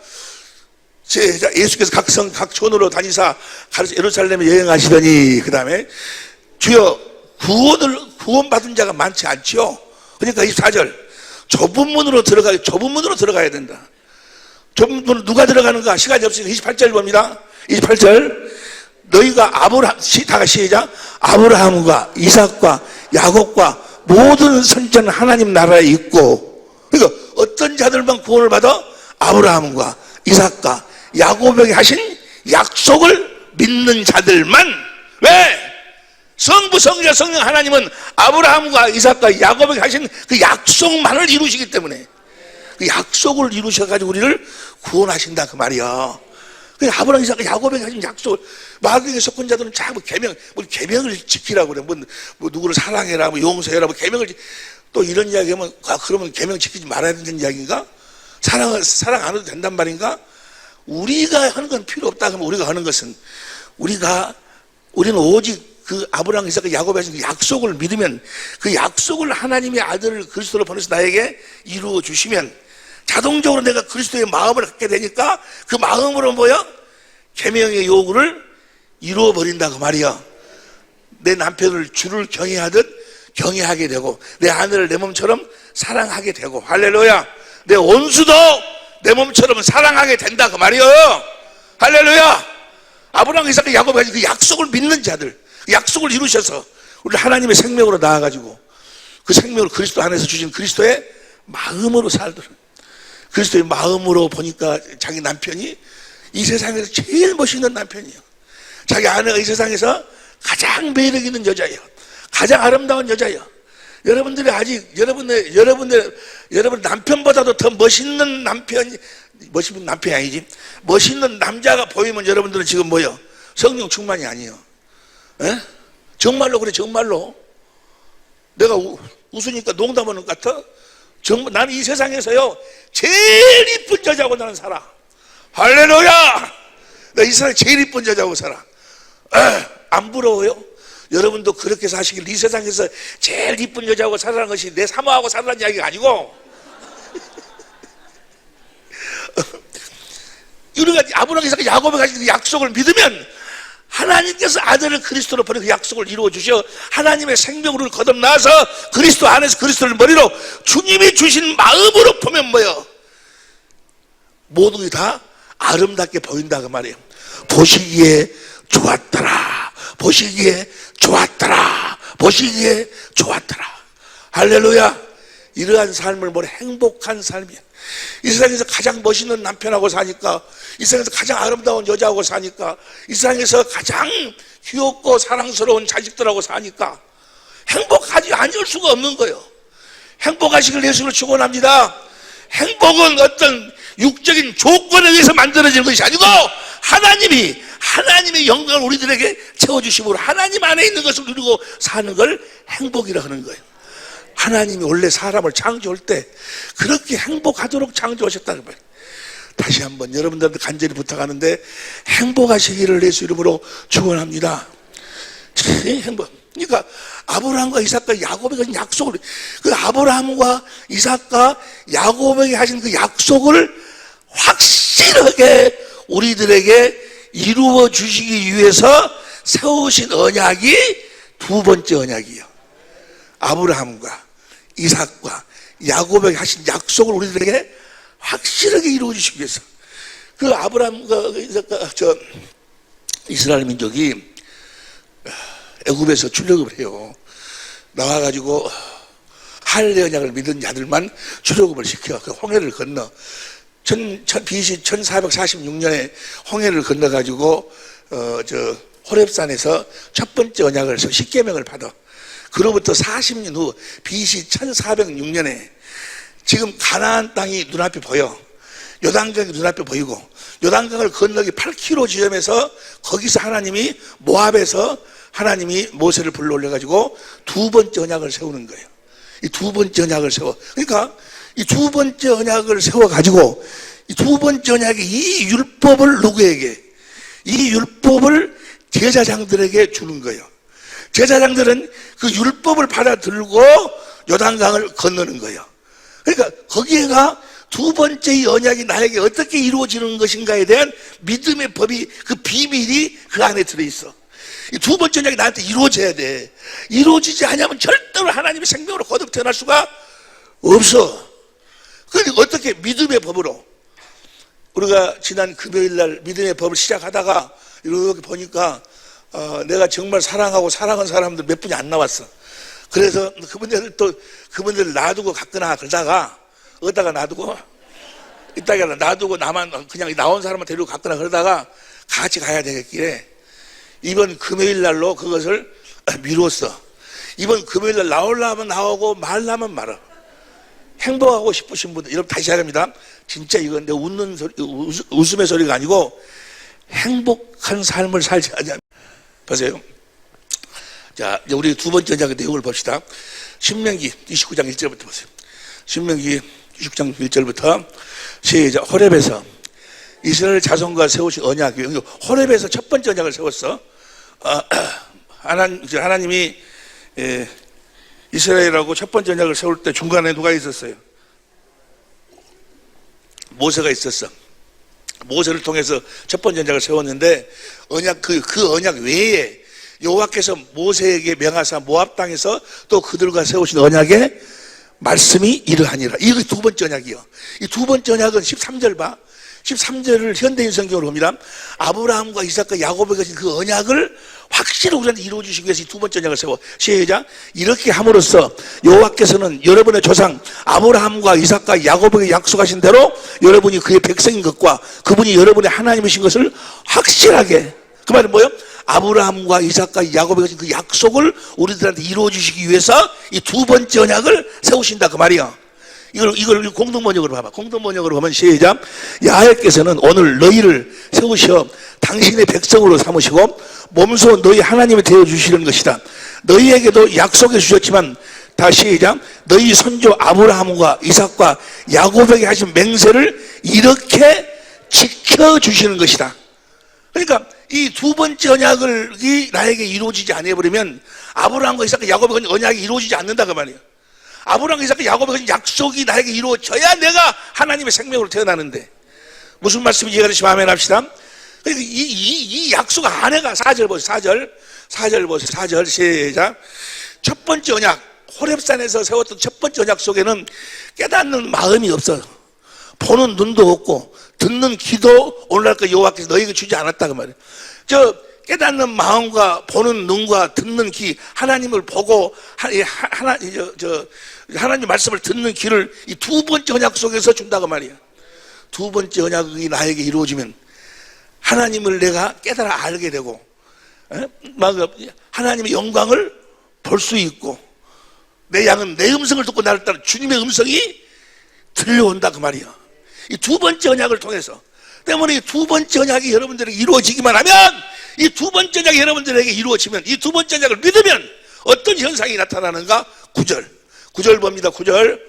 예수께서 각 성, 각 촌으로 다니사 가르쳐 예루살렘에 여행하시더니 그 다음에 주여 구원받은 자가 많지 않지요. 그러니까 24절 좁은 문으로 들어가야 된다. 좁은 문으로 누가 들어가는가? 시간이 없으니까 28절 봅니다. 28절 너희가 다 시작. 아브라함과 이삭과 야곱과 모든 선지자는 하나님 나라에 있고, 그러니까 어떤 자들만 구원을 받아? 아브라함과 이삭과 야곱에게 하신 약속을 믿는 자들만. 왜? 성부, 성자, 성령 하나님은 아브라함과 이삭과 야곱에게 하신 그 약속만을 이루시기 때문에 그 약속을 이루셔가지고 우리를 구원하신다 그 말이야. 아브라함, 이삭과 야곱에게 하신 약속을, 마귀에게 속한 자들은 자꾸 계명을 지키라고 그래. 누구를 사랑해라, 용서해라, 계명을, 또 이런 이야기 하면, 그러면 계명 지키지 말아야 되는 이야기인가? 사랑 안 해도 된단 말인가? 우리가 하는 건 필요 없다. 그러면 우리가 하는 것은, 우리는 오직 그 아브라함, 이삭과 야곱에 하신 그 약속을 믿으면, 그 약속을 하나님의 아들을 그리스도로 보내서 나에게 이루어 주시면, 자동적으로 내가 그리스도의 마음을 갖게 되니까 그 마음으로 계명의 요구를 이루어버린다 그 말이야. 내 남편을 주를 경외하듯 경외하게 되고 내 아내를 내 몸처럼 사랑하게 되고, 할렐루야. 내 원수도 내 몸처럼 사랑하게 된다 그 말이야. 할렐루야. 아브라함, 이삭과 야곱이 가진 그 약속을 믿는 자들, 약속을 이루셔서 우리 하나님의 생명으로 나아가지고 그 생명을 그리스도 안에서 주신 그리스도의 마음으로 살도록. 그리스도의 마음으로 보니까 자기 남편이 이 세상에서 제일 멋있는 남편이에요. 자기 아내가 이 세상에서 가장 매력 있는 여자예요. 가장 아름다운 여자예요. 여러분들이 아직 여러분 남편보다도 더 멋있는 남편이 아니지, 멋있는 남자가 보이면 여러분들은 지금 성령 충만이 아니에요. 에? 정말로 그래. 정말로 내가 웃으니까 농담하는 것 같아? 정말 나는 이 세상에서요 제일 이쁜 여자하고 나는 살아. 할렐루야. 나 이 세상에 제일 이쁜 여자하고 살아. 안 부러워요? 여러분도 그렇게 사시길. 이 세상에서 제일 이쁜 여자하고 살아라는 것이 내 사모하고 살아라는 이야기가 아니고 우리가 아브라함, 이삭, 야곱에 가진 그 약속을 믿으면 하나님께서 아들을 그리스도로 보내 그 약속을 이루어 주셔 하나님의 생명으로 거듭나서 그리스도 안에서 그리스도를 머리로 주님이 주신 마음으로 보면 뭐요? 모든 게 다 아름답게 보인다 그 말이에요. 보시기에 좋았더라. 보시기에 좋았더라. 보시기에 좋았더라. 할렐루야. 이러한 삶을 뭘 행복한 삶이야. 이 세상에서 가장 멋있는 남편하고 사니까, 이 세상에서 가장 아름다운 여자하고 사니까, 이 세상에서 가장 귀엽고 사랑스러운 자식들하고 사니까 행복하지 않을 수가 없는 거예요. 행복하시길 예수를 축원합니다. 행복은 어떤 육적인 조건에 의해서 만들어지는 것이 아니고 하나님의 영광을 우리들에게 채워주심으로 하나님 안에 있는 것을 누리고 사는 걸 행복이라 하는 거예요. 하나님이 원래 사람을 창조할 때 그렇게 행복하도록 창조하셨다는 거예요. 다시 한번 여러분들한테 간절히 부탁하는데 행복하시기를 예수 이름으로 축원합니다. 행복. 그러니까 아브라함과 이삭과 야곱에게 하신 약속을, 그 아브라함과 이삭과 야곱에게 하신 그 약속을 확실하게 우리들에게 이루어 주시기 위해서 세우신 언약이 두 번째 언약이에요. 아브라함과 이삭과 야곱에게 하신 약속을 우리들에게 확실하게 이루어 주시기 위해서. 그 아브라함과 이삭과 이스라엘 민족이 애굽에서 출애굽을 해요. 나와가지고 할례 언약을 믿은 자들만 출애굽을 시켜 그 홍해를 건너 BC 1446년에 홍해를 건너가지고 호렙산에서 첫 번째 언약을 십계명을 받아. 그로부터 40년 후 BC 1406년에 지금 가나안 땅이 눈앞에 보여. 요단강이 눈앞에 보이고 요단강을 건너기 8km 지점에서 거기서 하나님이 모압에서 하나님이 모세를 불러올려가지고 두 번째 언약을 세우는 거예요. 이 두 번째 언약을 세워. 그러니까 이 두 번째 언약을 세워가지고 이 두 번째 언약의 이 율법을 누구에게? 이 율법을 제사장들에게 주는 거예요. 제사장들은 그 율법을 받아들고 요단강을 건너는 거예요. 그러니까 거기에가 두 번째 이 언약이 나에게 어떻게 이루어지는 것인가에 대한 믿음의 법이, 그 비밀이 그 안에 들어있어. 이 두 번째 언약이 나한테 이루어져야 돼. 이루어지지 않으면 절대로 하나님의 생명으로 거듭 태어날 수가 없어. 그러니까 어떻게? 믿음의 법으로. 우리가 지난 금요일날 믿음의 법을 시작하다가 이렇게 보니까 내가 정말 사랑하고 사랑한 사람들 몇 분이 안 나왔어. 그래서 그분들 놔두고 갔거나 그러다가 어디다가 놔두고 이따가 놔두고 나만 그냥 나온 사람만 데리고 갔거나 그러다가 같이 가야 되겠기에 이번 금요일날로 그것을 미뤘어. 이번 금요일날 나오려면 나오고 말라면 말아. 행복하고 싶으신 분들, 여러분 다시 하랍니다. 진짜 이건 내 웃음의 소리가 아니고 행복한 삶을 살지 않냐. 보세요. 자, 이제 우리 두 번째 언약의 내용을 봅시다. 신명기 29장 1절부터 보세요. 신명기 29장 1절부터 시작. 호렙에서 이스라엘 자손과 세우신 언약이에요. 호렙에서 첫 번째 언약을 세웠어. 하나님이 이스라엘하고 첫 번째 언약을 세울 때 중간에 누가 있었어요? 모세가 있었어. 모세를 통해서 첫 번째 언약을 세웠는데 그 언약 외에 여호와께서 모세에게 명하사 모압 땅에서 또 그들과 세우신 언약의 말씀이 이러하니라. 이게 두 번째 언약이요. 이 두 번째 언약은 13절 봐. 13절을 현대인 성경으로 봅니다. 아브라함과 이삭과 야곱에게 가진 그 언약을 확실히 우리한테 이루어주시기 위해서 이 두 번째 언약을 세워. 시작. 이렇게 함으로써 여호와께서는 여러분의 조상 아브라함과 이삭과 야곱에게 약속하신 대로 여러분이 그의 백성인 것과 그분이 여러분의 하나님이신 것을 확실하게, 그 말은 뭐예요? 아브라함과 이삭과 야곱에게 가진 그 약속을 우리들한테 이루어주시기 위해서 이 두 번째 언약을 세우신다 그 말이야. 이걸 공동번역으로 봐봐. 공동번역으로 보면 시작. 야훼께서는 오늘 너희를 세우셔 당신의 백성으로 삼으시고 몸소 너희 하나님이 되어주시는 것이다. 너희에게도 약속해 주셨지만 다시 시작. 너희 선조 아브라함과 이삭과 야곱에게 하신 맹세를 이렇게 지켜주시는 것이다. 그러니까 이 두 번째 언약이 나에게 이루어지지 않아버리면 아브라함과 이삭과 야곱의 언약이 이루어지지 않는다 그 말이에요. 아브라함과 이삭과 야곱의 약속이 나에게 이루어져야 내가 하나님의 생명으로 태어나는데, 무슨 말씀인지 이해가 되시면 아멘 합시다. 그러니까 이 약속 안에가 4절 보세요. 4절 보세요. 4절 시작. 첫 번째 언약, 호렙산에서 세웠던 첫 번째 언약 속에는 깨닫는 마음이 없어. 보는 눈도 없고 듣는 귀도 오늘날까 여호와께서 너희에게 주지 않았다 그 말이에요. 저 깨닫는 마음과 보는 눈과 듣는 귀, 하나님을 보고 하나님 말씀을 듣는 귀를 이 두 번째 언약 속에서 준다 그 말이에요. 두 번째 언약이 나에게 이루어지면 하나님을 내가 깨달아 알게 되고, 하나님의 영광을 볼 수 있고, 내 양은 내 음성을 듣고 나를 따라 주님의 음성이 들려온다 그 말이야. 이 두 번째 언약을 통해서. 때문에 이 두 번째 언약이 여러분들에게 이루어지기만 하면, 이 두 번째 언약이 여러분들에게 이루어지면, 이 두 번째 언약을 믿으면 어떤 현상이 나타나는가? 9절 봅니다. 9절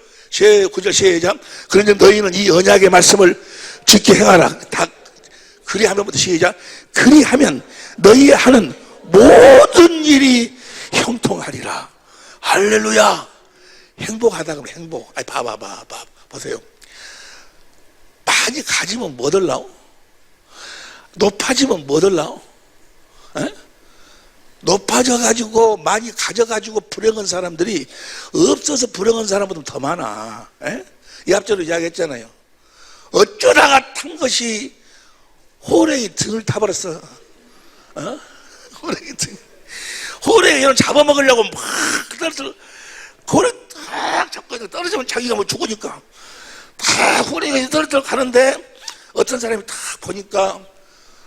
시작. 그런데 너희는 이 언약의 말씀을 지켜 행하라. 다 그리하면부터 시작. 그리하면 너희 하는 모든 일이 형통하리라. 할렐루야. 행복하다 그러면 행복. 아니 보세요. 많이 가지면 뭐 들라오? 높아지면 뭐 들라오? 높아져가지고 많이 가져가지고 불행한 사람들이 없어서 불행한 사람보다 더 많아. 이 앞전에 이야기했잖아요. 어쩌다가 탄 것이 호랭이 등을 타버렸어. 호랭이 이런 잡아먹으려고 막 호랭이 탁 잡고 떨어지면 자기가 뭐 죽으니까 다 호랭이가 떨어져 가는데, 어떤 사람이 탁 보니까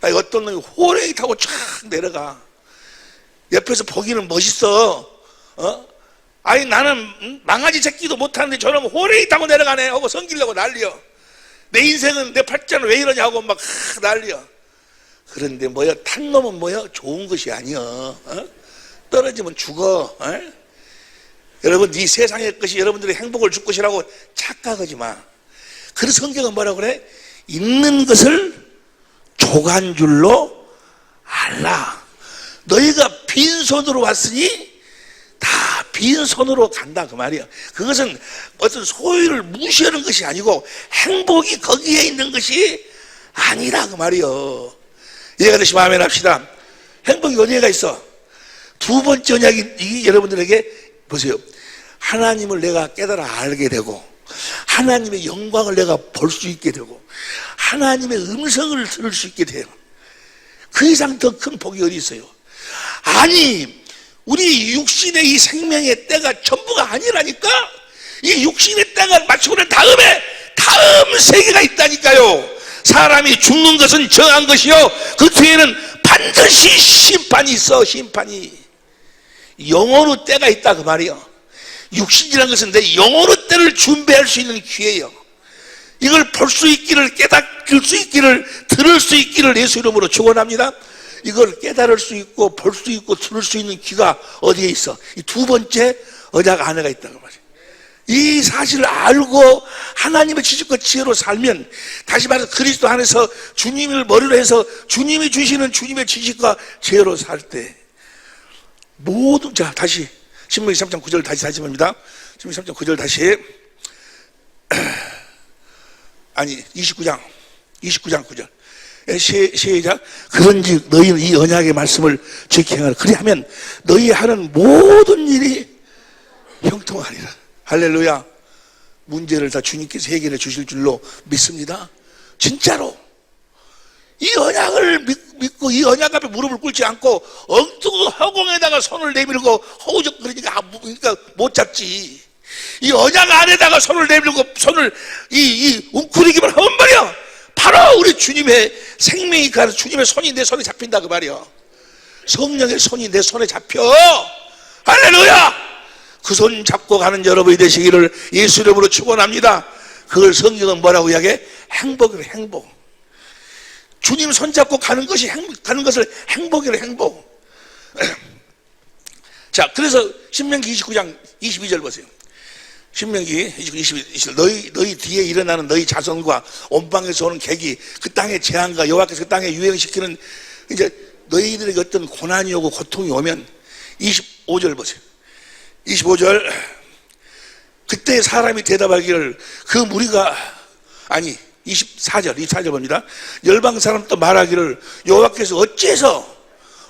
어떤 놈이 호랭이 타고 쫙 내려가. 옆에서 보기는 멋있어. 아니 나는 망아지 새끼도 못하는데 저놈 호랭이 타고 내려가네 하고 섬기려고 난리여. 내 인생은 내 팔자는 왜 이러냐 하고 막 난리여. 그런데 뭐야, 탄 놈은 뭐야, 좋은 것이 아니여. 떨어지면 죽어. 여러분, 이 세상의 것이 여러분들의 행복을 줄 것이라고 착각하지 마. 그래서 성경은 뭐라고 그래? 있는 것을 조간줄로 알라. 너희가 빈손으로 왔으니 다 빈손으로 간다 그 말이야. 그것은 어떤 소유를 무시하는 것이 아니고 행복이 거기에 있는 것이 아니라 그 말이요. 이해가 되시면 아멘 합시다. 행복이 어디에가 있어? 두 번째 언약이 여러분들에게 보세요. 하나님을 내가 깨달아 알게 되고, 하나님의 영광을 내가 볼 수 있게 되고, 하나님의 음성을 들을 수 있게 돼요. 그 이상 더 큰 복이 어디 있어요? 아니, 우리 육신의 이 생명의 때가 전부가 아니라니까. 이 육신의 때가 마치고 난 다음에 다음 세계가 있다니까요. 사람이 죽는 것은 정한 것이요, 그 뒤에는 반드시 심판이 있어. 심판이. 영혼의 때가 있다 그 말이요. 육신이라는 것은 내 영혼의 때를 준비할 수 있는 기회예요. 이걸 볼 수 있기를, 깨닫을 수 있기를, 들을 수 있기를 예수 이름으로 축원합니다. 이걸 깨달을 수 있고 볼 수 있고 들을 수 있는 귀가 어디에 있어? 이 두 번째 언약 안에가 있다고 말이에요. 이 사실을 알고 하나님의 지식과 지혜로 살면, 다시 말해서 그리스도 안에서 주님을 머리로 해서 주님이 주시는 주님의 지식과 지혜로 살 때 모든, 자 다시 신명기 3장 9절 다시 봅니다. 신명기 3장 9절 다시. 아니 29장 9절 시작. 그런즉 너희는 이 언약의 말씀을 지켜 행하라. 그리하면 너희 하는 모든 일이 형통하리라. 할렐루야. 문제를 다 주님께서 해결해 주실 줄로 믿습니다. 진짜로 이 언약을 믿고 이 언약 앞에 무릎을 꿇지 않고 엉뚱한 허공에다가 손을 내밀고 허우적 그러니까 못 잡지. 이 언약 안에다가 손을 내밀고 손을 웅크리기만 하면 말이야, 바로 우리 주님의 생명이 가는 주님의 손이 내 손에 잡힌다 그 말이야. 성령의 손이 내 손에 잡혀. 할렐루야. 그 손 잡고 가는 여러분이 되시기를 예수 이름으로 축원합니다. 그걸 성경은 뭐라고 이야기해? 행복이래. 행복. 주님 손 잡고 가는 것이 가는 것을 행복이래. 행복. 자, 그래서 신명기 29장 22절 보세요. 신명기 22절 너희 뒤에 일어나는 너희 자손과 온방에서 오는 객이 그 땅의 재앙과 여호와께서 그 땅에 유행시키는 이제 너희들에게 어떤 고난이 오고 고통이 오면 25절 보세요. 25절 그때 사람이 대답하기를 그 무리가 아니 24절 봅니다. 열방 사람 또 말하기를 여호와께서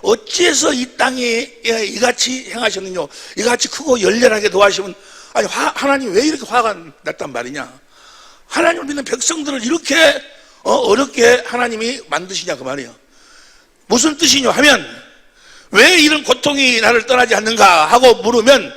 어째서 이 땅에 이같이 행하셨느냐, 이같이 크고 열렬하게 도하시면 아니 하나님 왜 이렇게 화가 났단 말이냐, 하나님을 믿는 백성들을 이렇게 어렵게 하나님이 만드시냐 그 말이에요. 무슨 뜻이냐 하면 왜 이런 고통이 나를 떠나지 않는가 하고 물으면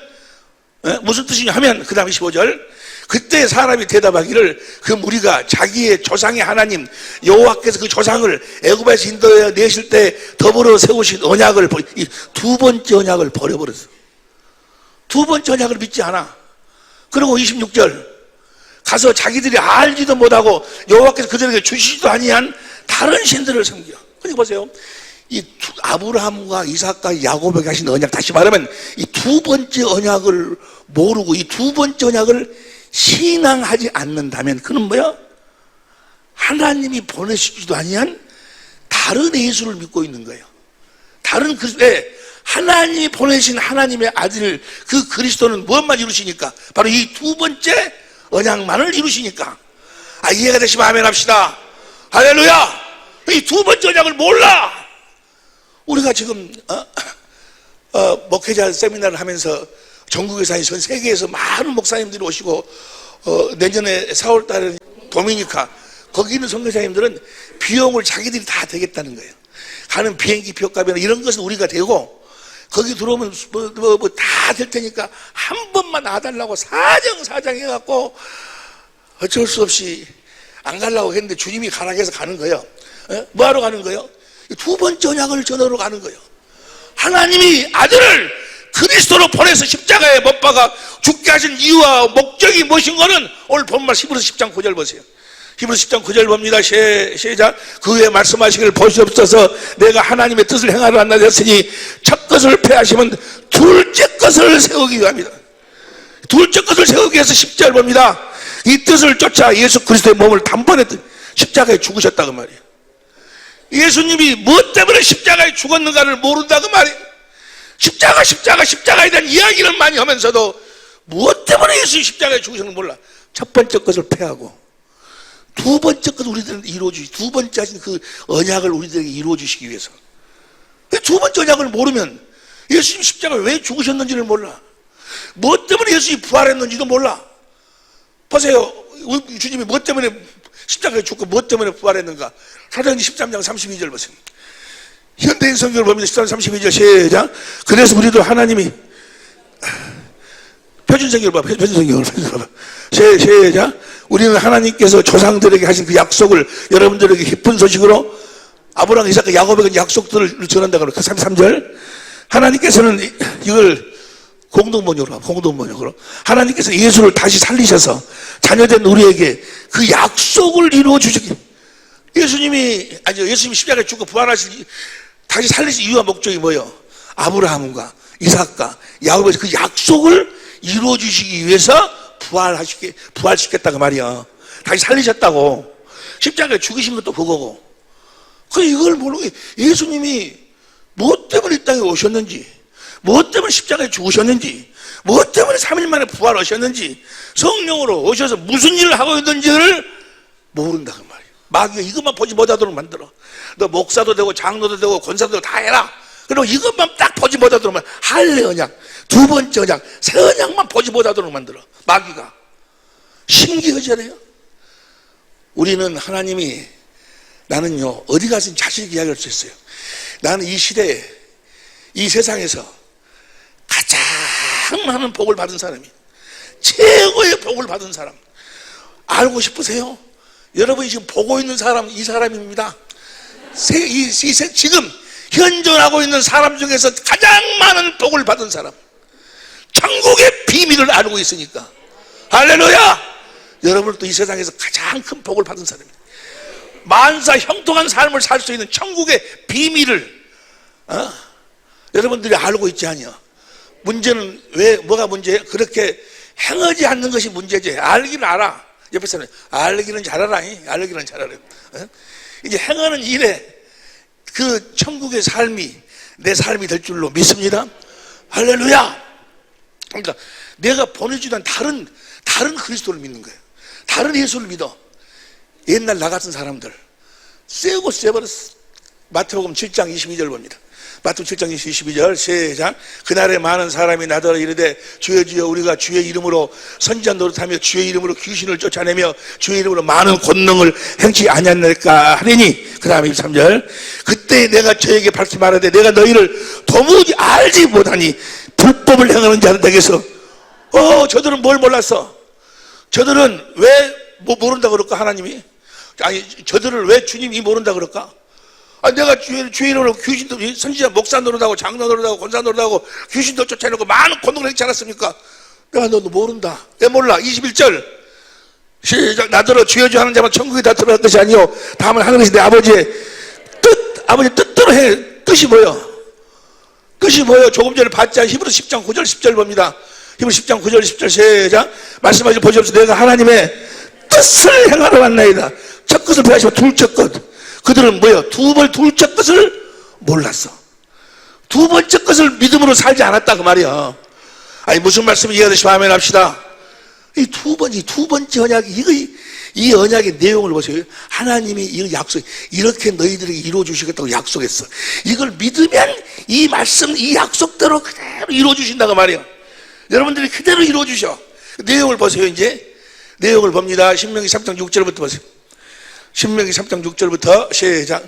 무슨 뜻이냐 하면 그 다음에 15절 그때 사람이 대답하기를 그 무리가 자기의 조상의 하나님 여호와께서 그 조상을 애굽에서 인도해 내실 때 더불어 세우신 언약을 이 두 번째 언약을 버려버렸어. 두 번째 언약을 믿지 않아. 그리고 26절 가서 자기들이 알지도 못하고 여호와께서 그들에게 주시지도 아니한 다른 신들을 섬겨. 그러니까 보세요, 이 아브라함과 이삭과 야곱에게 하신 언약, 다시 말하면 이 두 번째 언약을 모르고 이 두 번째 언약을 신앙하지 않는다면 그는 뭐야? 하나님이 보내시지도 아니한 다른 예수를 믿고 있는 거예요. 다른 하나님이 보내신 하나님의 아들 그 그리스도는 무엇만 이루시니까? 바로 이 두 번째 언약만을 이루시니까. 이해가 되시면 아멘 합시다. 할렐루야. 이 두 번째 언약을 몰라. 우리가 지금 목회자 세미나를 하면서 전국에서 아니 전 세계에서 많은 목사님들이 오시고 내년에 4월 달에 도미니카 거기 있는 선교사님들은 비용을 자기들이 다 대겠다는 거예요. 가는 비행기 표값이나 이런 것은 우리가 대고 거기 들어오면 다 될 테니까 한 번만 놔달라고 사정 해갖고 어쩔 수 없이 안 가려고 했는데 주님이 가라 해서 가는 거예요. 뭐하러 가는 거예요? 두 번째 언약을 전하러 가는 거예요. 하나님이 아들을 그리스도로 보내서 십자가에 못 박아 죽게 하신 이유와 목적이 무엇인 거는 오늘 본말 히브리서 10장 9절 보세요. 히브리서 10장 9절 봅니다. 시작. 그 후에 말씀하시기를 보시옵소서 내가 하나님의 뜻을 행하러 왔나되었으니 첫 것을 패하시면 둘째 것을 세우기 위함이다. 둘째 것을 세우기 위해서 10절 봅니다. 이 뜻을 쫓아 예수 그리스도의 몸을 단번에 십자가에 죽으셨다고 말이에요. 예수님이 무엇 때문에 십자가에 죽었는가를 모른다고 말이에요. 십자가에 대한 이야기를 많이 하면서도 무엇 때문에 예수님이 십자가에 죽으셨는지 몰라. 첫 번째 것을 패하고 두 번째 것을 우리들한테 이루어주시, 두 번째 하신 그 언약을 우리들에게 이루어주시기 위해서. 두 번째 언약을 모르면 예수님 십자가에 왜 죽으셨는지를 몰라. 무엇 때문에 예수님이 부활했는지도 몰라. 보세요, 주님이 무엇 때문에 십자가에 죽고 무엇 때문에 부활했는가. 사도행전 13장 32절 보세요. 현대인 성경을 보면 13장 32절 시작. 그래서 우리도 하나님이 표준성경을 봐. 시작. 우리는 하나님께서 조상들에게 하신 그 약속을 여러분들에게 기쁜 소식으로 아브라함, 이삭과 야곱에게 약속들을 전한다고. 그 33절. 하나님께서는 이걸 공동번역으로 하나님께서 예수를 다시 살리셔서 자녀된 우리에게 그 약속을 이루어 주시기. 예수님이 십자가에 죽고 부활하시기 다시 살리신 이유와 목적이 뭐예요? 아브라함과 이삭과 야곱에서 그 약속을 이루어 주시기 위해서 부활시켰다고 말이야. 다시 살리셨다고. 십자가에 죽으신 것도 그거고. 이걸 모르고 예수님이 무엇 때문에 이 땅에 오셨는지, 무엇 때문에 십자가에 죽으셨는지, 무엇 때문에 3일 만에 부활하셨는지, 성령으로 오셔서 무슨 일을 하고 있는지를 모른다고 말이야. 마귀가 이것만 보지 못하도록 만들어. 너 목사도 되고 장로도 되고 권사도 되고 다 해라. 그리고 이것만 딱 보지 못하도록 할례 언약, 두 번째 언약, 새 언약만 보지 못하도록 만들어. 마귀가. 신기하잖아요. 우리는 하나님이 나는요 어디 가서 자신 있게 이야기할 수 있어요. 나는 이 시대에 이 세상에서 가장 많은 복을 받은 사람이, 최고의 복을 받은 사람 알고 싶으세요? 여러분이 지금 보고 있는 사람 이 사람입니다. 지금 현존하고 있는 사람 중에서 가장 많은 복을 받은 사람, 천국의 비밀을 알고 있으니까. 할렐루야. 여러분은 또 이 세상에서 가장 큰 복을 받은 사람입니다. 만사 형통한 삶을 살 수 있는 천국의 비밀을 여러분들이 알고 있지 않냐. 문제는 왜 뭐가 문제예요? 그렇게 행하지 않는 것이 문제지. 알기는 알아. 옆에 사람 알기는 잘 알아. 알기는 잘 알아. 이제 행하는 일에 그 천국의 삶이 내 삶이 될 줄로 믿습니다. 할렐루야. 그러니까 내가 보내주던 다른 그리스도를 믿는 거예요. 다른 예수를 믿어. 옛날 나 같은 사람들 쎄고 쎄버렸어. 마태복음 7장 22절 봅니다. 마태복음 7장 22절 시작. 그날에 많은 사람이 나더러 이르되 주여 주여 우리가 주의 이름으로 선지자 노릇하며 주의 이름으로 귀신을 쫓아내며 주의 이름으로 많은 권능을 행치 아니하였나이까 하리니. 그 다음에 23절 그때 내가 저에게 밝히 말하되 내가 너희를 도무지 알지 못하니 불법을 행하는 자들에게서 저들은 뭘 몰랐어? 저들은 왜 모른다 그럴까? 하나님이 아니 저들을 왜 주님이 모른다 그럴까? 내가 주의 이름으로 귀신도 선지자 목사 노릇하고 장로 노릇하고 권사 노릇하고 귀신도 쫓아내고 많은 권능을 행치 않았습니까? 내가 너도 모른다. 왜 몰라? 21절 시작. 나더러 주여 주여 하는 자만 천국에 다 들어갈 것이 아니요 다만 하늘에서 내 아버지의 뜻대로 해. 뜻이 뭐요? 뜻이 뭐요? 조금 전에 봤자 히브리서 10장 9절 10절 봅니다. 히브리서 10장 9절 10절 시작. 말씀하시 보시옵소서. 내가 하나님의 뜻을 행하러 왔나이다. 첫 것을 배하시고 둘째 것. 그들은 뭐요? 둘째 것을 몰랐어. 두 번째 것을 믿음으로 살지 않았다 그 말이야. 아니 무슨 말씀을 이해하듯이 아멘 합시다. 이 두 번째 언약이 이 언약의 내용을 보세요. 하나님이 이 약속 이렇게 너희들에게 이루어 주시겠다고 약속했어. 이걸 믿으면 이 말씀 이 약속대로 그대로 이루어 주신다고 말이야. 여러분들이 그대로 이루어 주셔. 내용을 보세요. 이제 내용을 봅니다. 신명기 3장 6절부터 보세요. 신명기 3장 6절부터 시작.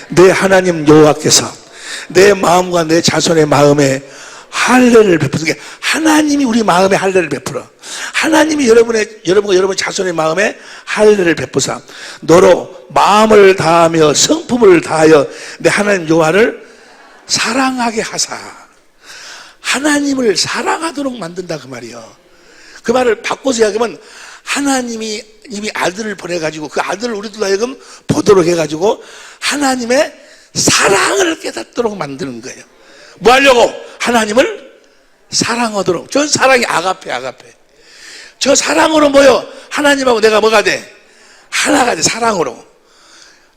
내 하나님 여호와께서 내 마음과 내 자손의 마음에 할례를 베푸는 게 하나님이 우리 마음에 할례를 베풀어. 하나님이 여러분 자손의 마음에 할례를 베푸사 너로 마음을 다하며 성품을 다하여 내 하나님 여호와를 사랑하게 하사. 하나님을 사랑하도록 만든다 그 말이요. 그 말을 바꿔서 이야기하면 하나님이 이미 아들을 보내가지고 그 아들을 우리들 하여금 보도록 해가지고 하나님의 사랑을 깨닫도록 만드는 거예요. 뭐 하려고? 하나님을 사랑하도록. 저 사랑이 아가페. 저 사랑으로 뭐요? 하나님하고 내가 뭐가 돼? 하나가 돼. 사랑으로.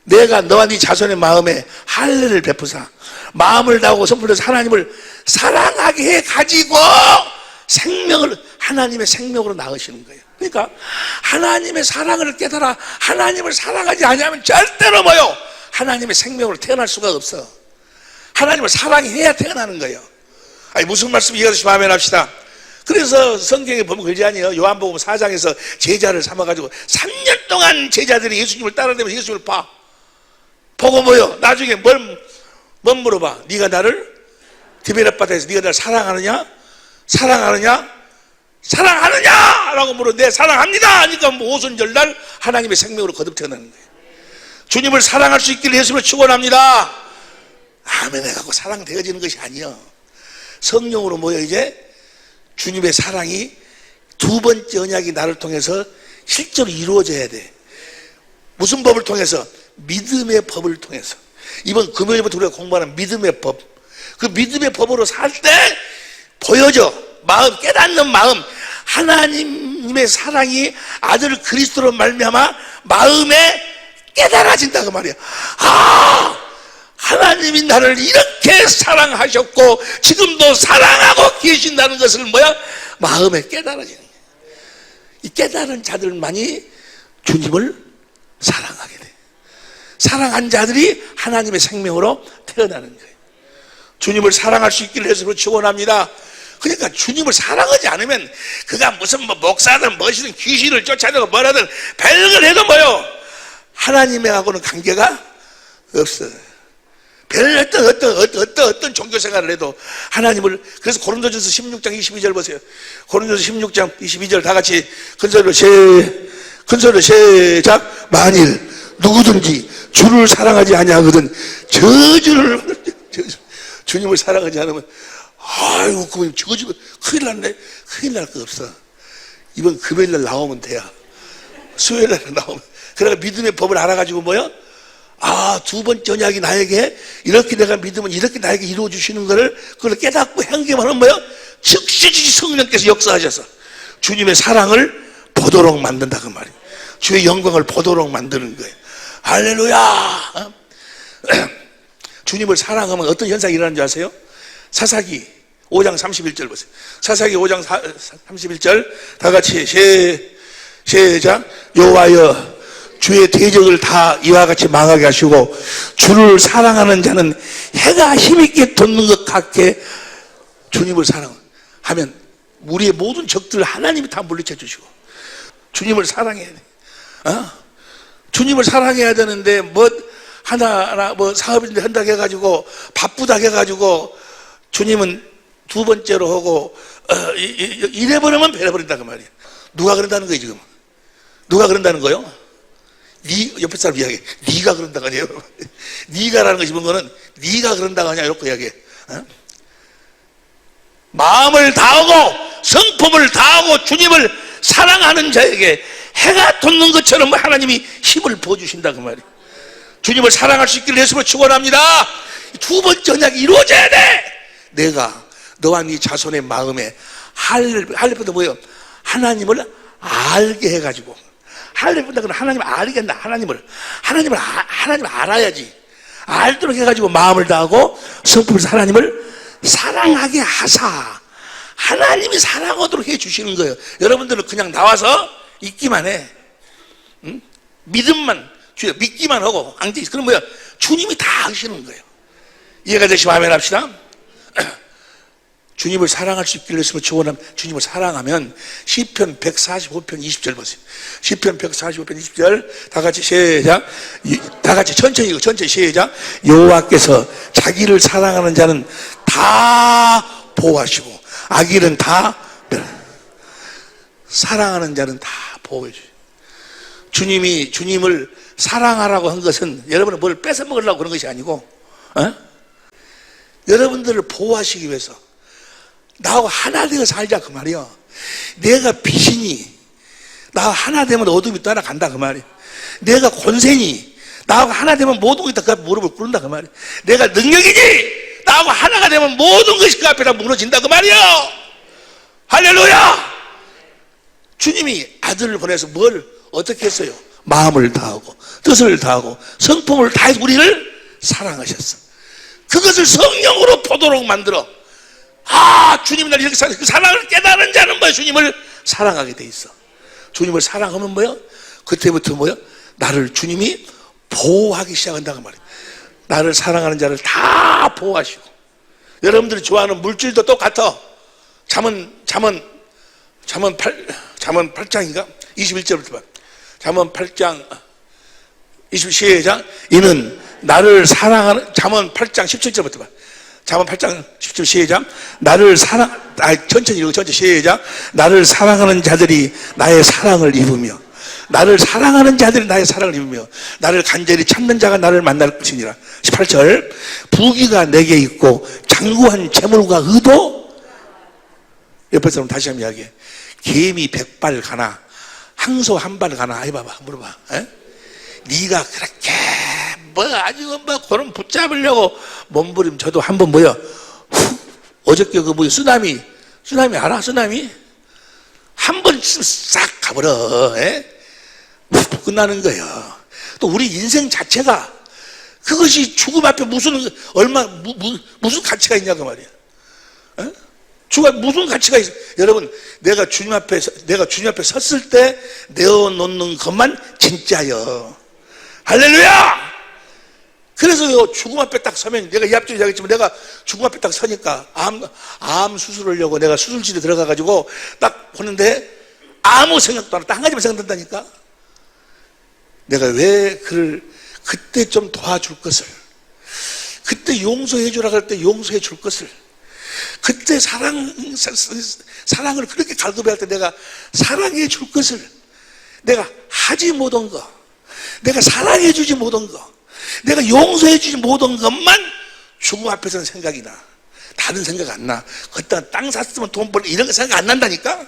내가 너와 네 자손의 마음에 할례를 베푸사 마음을 다하고 성품을 다해서 하나님을 사랑하게 해가지고 생명을 하나님의 생명으로 낳으시는 거예요. 그러니까 하나님의 사랑을 깨달아 하나님을 사랑하지 않으면 절대로 뭐요? 하나님의 생명으로 태어날 수가 없어. 하나님을 사랑해야 태어나는 거예요. 아니 무슨 말씀 이해하듯이 아멘 합시다. 그래서 성경에 보면 그러지 아니에요? 요한복음 4장에서 제자를 삼아가지고 3년 동안 제자들이 예수님을 따라다니면서 예수님을 보고 뭐요? 나중에 뭘 물어봐? 네가 나를 디베렛 바다에서 네가 나를 사랑하느냐? 라고 물어. 네 사랑합니다. 그러니까 오순절날 하나님의 생명으로 거듭 태어나는 거예요. 주님을 사랑할 수 있기를 예수님을 축원합니다. 아멘 해갖고 사랑되어지는 것이 아니요. 성령으로 모여 이제 주님의 사랑이 두 번째 언약이 나를 통해서 실제로 이루어져야 돼. 무슨 법을 통해서? 믿음의 법을 통해서. 이번 금요일부터 우리가 공부하는 믿음의 법. 그 믿음의 법으로 살 때 보여져. 마음, 깨닫는 마음. 하나님의 사랑이 아들 그리스도로 말미암아 마음에 깨달아진다 그 말이야. 하나님이 나를 이렇게 사랑하셨고 지금도 사랑하고 계신다는 것을 뭐야? 마음에 깨달아지는 거야. 이 깨달은 자들만이 주님을 사랑하게 돼. 사랑한 자들이 하나님의 생명으로 태어나는 거예요. 주님을 사랑할 수 있기를 예수로 축원합니다. 그러니까 주님을 사랑하지 않으면 그가 무슨 목사든 멋이든 귀신을 쫓아내고 뭐라든 별걸 해도 뭐요? 하나님하고는 관계가 없어. 어떤 종교 생활을 해도 하나님을. 그래서 고린도전서 16장 22절 보세요. 고린도전서 16장 22절 다 같이 큰소리로 시작. 만일 누구든지 주를 사랑하지 아니하거든 주님을 사랑하지 않으면 아이고 그러면 저거 큰일 났네. 큰일 날 거 없어. 이번 금요일날 나오면 돼요. 수요일날 나오면. 그러니까 믿음의 법을 알아가지고 뭐요? 두 번째 언약이 나에게 이렇게 내가 믿으면 이렇게 나에게 이루어 주시는 거를 그걸 깨닫고 행기만 하면 뭐요? 즉시 성령께서 역사하셔서 주님의 사랑을 보도록 만든다 그 말이에요. 주의 영광을 보도록 만드는 거예요. 할렐루야. 주님을 사랑하면 어떤 현상이 일어나는 줄 아세요? 사사기 5장 31절 보세요. 사사기 5장 31절 다 같이 시작. 여호와여 주의 대적을 다 이와 같이 망하게 하시고 주를 사랑하는 자는 해가 힘있게 돋는 것 같게 주님을 사랑하면 우리의 모든 적들을 하나님이 다 물리쳐 주시고 주님을 사랑해야 돼. 주님을 사랑해야 되는데 뭐 하나 뭐 사업인데 한다고 해가지고 바쁘다고 해가지고 주님은 두 번째로 하고 이래버리면 배려버린다 그 말이야. 누가 그런다는 거예요 지금? 누가 그런다는 거요? 네 옆에 사람 이야기해. 네가 그런다고 하냐? 네가라는 거 집은 거는 네가 그런다고 하냐 이렇게 이야기해. 마음을 다하고 성품을 다하고 주님을 사랑하는 자에게 해가 돋는 것처럼 하나님이 힘을 부어주신다 그 말이에요. 주님을 사랑할 수 있기를 예수로 축원합니다. 두 번째 언약이 이루어져야 돼. 내가 너와 네 자손의 마음에 할례보다 뭐예요? 하나님을 알게 해가지고 할례보다 그럼 하나님을 알겠나? 하나님을 알아야지. 알도록 해가지고 마음을 다하고 성품을 하나님을 사랑하게 하사 하나님이 사랑하도록 해주시는 거예요. 여러분들은 그냥 나와서 있기만 해. 응? 믿음만 믿기만 하고 앙지 그럼 뭐야? 주님이 다 하시는 거예요. 이해가 되시면 아멘 합시다. 주님을 사랑할 수 있기를 했으면 축원하면 주님을 사랑하면 시편 145편 20절 보세요. 시편 145편 20절 다 같이 시작. 다 같이 천천히 시작. 여호와께서 자기를 사랑하는 자는 다 보호하시고 악인은 다 사랑하는 자는 다 보호해 주세요. 주님이 주님을 사랑하라고 한 것은 여러분은 뭘 뺏어 먹으려고 그런 것이 아니고 여러분들을 보호하시기 위해서 나하고 하나 되어 살자 그 말이야. 내가 빛이니 나하고 하나 되면 어둠이 떠나간다 그 말이야. 내가 권세니 나하고 하나 되면 모든 것이 다 그 앞에 무릎을 꿇는다 그 말이야. 내가 능력이니 나하고 하나가 되면 모든 것이 그 앞에 다 무너진다 그 말이야. 할렐루야. 주님이 아들을 보내서 뭘 어떻게 했어요? 마음을 다하고 뜻을 다하고 성품을 다해서 우리를 사랑하셨어. 그것을 성령으로 보도록 만들어. 주님이 나를 이렇게 그 사랑을 깨달은 자는 뭐야? 주님을 사랑하게 돼 있어. 주님을 사랑하면 뭐야? 그때부터 뭐야? 나를 주님이 보호하기 시작한다고 말이야. 나를 사랑하는 자를 다 보호하시고. 여러분들이 좋아하는 물질도 똑같아. 잠언 8장인가? 21절부터 봐. 잠언 8장 27장 이는 나를 사랑하는 잠언 8장 17절부터 봐. 잠언 8장 17절 시작. 나를 천천히 읽어. 천천히 시작. 나를 사랑하는 자들이 나의 사랑을 입으며 나를 사랑하는 자들이 나의 사랑을 입으며 나를 간절히 찾는 자가 나를 만날 것이니라. 18절 부귀가 내게 있고 장구한 재물과 의도. 옆에 사람 다시 한번 이야기해. 개미 100발 가나 항소 한 발 가나 해봐봐. 물어봐. 네가 그렇게 아주 그런 붙잡으려고 몸부림 저도 한번 어저께 쓰나미 알아? 쓰나미 한 번 싹 가버려. 끝나는 거예요. 또 우리 인생 자체가 그것이 죽음 앞에 무슨 가치가 있냐고 말이야. 죽음 무슨 가치가 있어? 여러분 내가 주님 앞에 섰을 때 내어놓는 것만 진짜요. 할렐루야. 그래서 죽음 앞에 딱 서면 내가 이 앞쪽에 이야기했지만 내가 죽음 앞에 딱 서니까 암 수술을 하려고 내가 수술실에 들어가가지고 딱 보는데 아무 생각도 안 해. 딱 한 가지만 생각한다니까. 내가 왜 그를 그때 좀 도와줄 것을, 그때 용서해 주라고 할 때 용서해 줄 것을, 그때 사랑을 그렇게 갈급해 할 때 내가 사랑해 줄 것을 내가 하지 못한 거, 내가 사랑해 주지 못한 거, 내가 용서해 주지 못한 것만 죽음 앞에서는 생각이 나. 다른 생각 안 나. 그때 땅 샀으면 돈 벌 이런 거 생각 안 난다니까.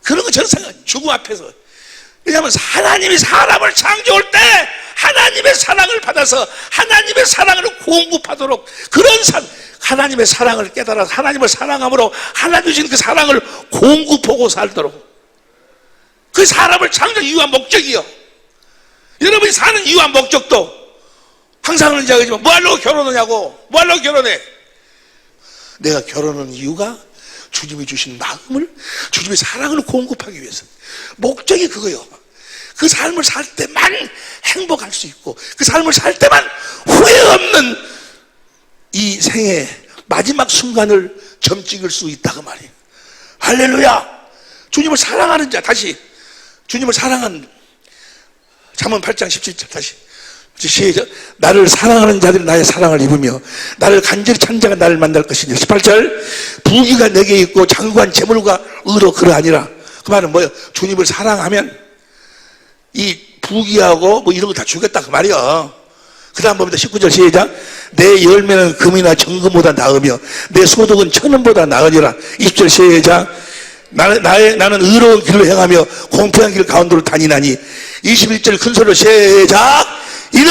그런 거 저는 생각. 죽음 앞에서. 왜냐하면 하나님이 사람을 창조할 때 하나님의 사랑을 받아서 하나님의 사랑을 공급하도록 하나님의 사랑을 깨달아 하나님을 사랑함으로 하나님 주신 그 사랑을 공급하고 살도록. 그 사람을 창조 이유와 목적이요. 여러분이 사는 이유와 목적도 항상 하는 이야기지만 뭐하려고 결혼하냐고. 뭐하려고 결혼해. 내가 결혼하는 이유가 주님이 주신 마음을, 주님의 사랑을 공급하기 위해서. 목적이 그거요. 그 삶을 살 때만 행복할 수 있고, 그 삶을 살 때만 후회 없는 이 생의 마지막 순간을 점찍을 수 있다고 말이에요. 할렐루야. 주님을 사랑하는 자. 다시 주님을 사랑하는 잠언 8장 17절 다시 시작. 나를 사랑하는 자들이 나의 사랑을 입으며 나를 간절히 찾는 자가 나를 만날 것이니. 18절 부귀가 내게 있고 장구한 재물과 의로 그러하니라. 그 말은 뭐예요? 주님을 사랑하면 이 부귀하고 뭐 이런 거 다 주겠다 그 말이야. 그 다음 봅니다. 19절 시작. 내 열매는 금이나 정금보다 나으며 내 소득은 천원보다 나으니라. 20절 시작. 나는 의로운 길로 행하며 공평한 길 가운데로 다니나니. 21절 큰 소리로 시작. 이는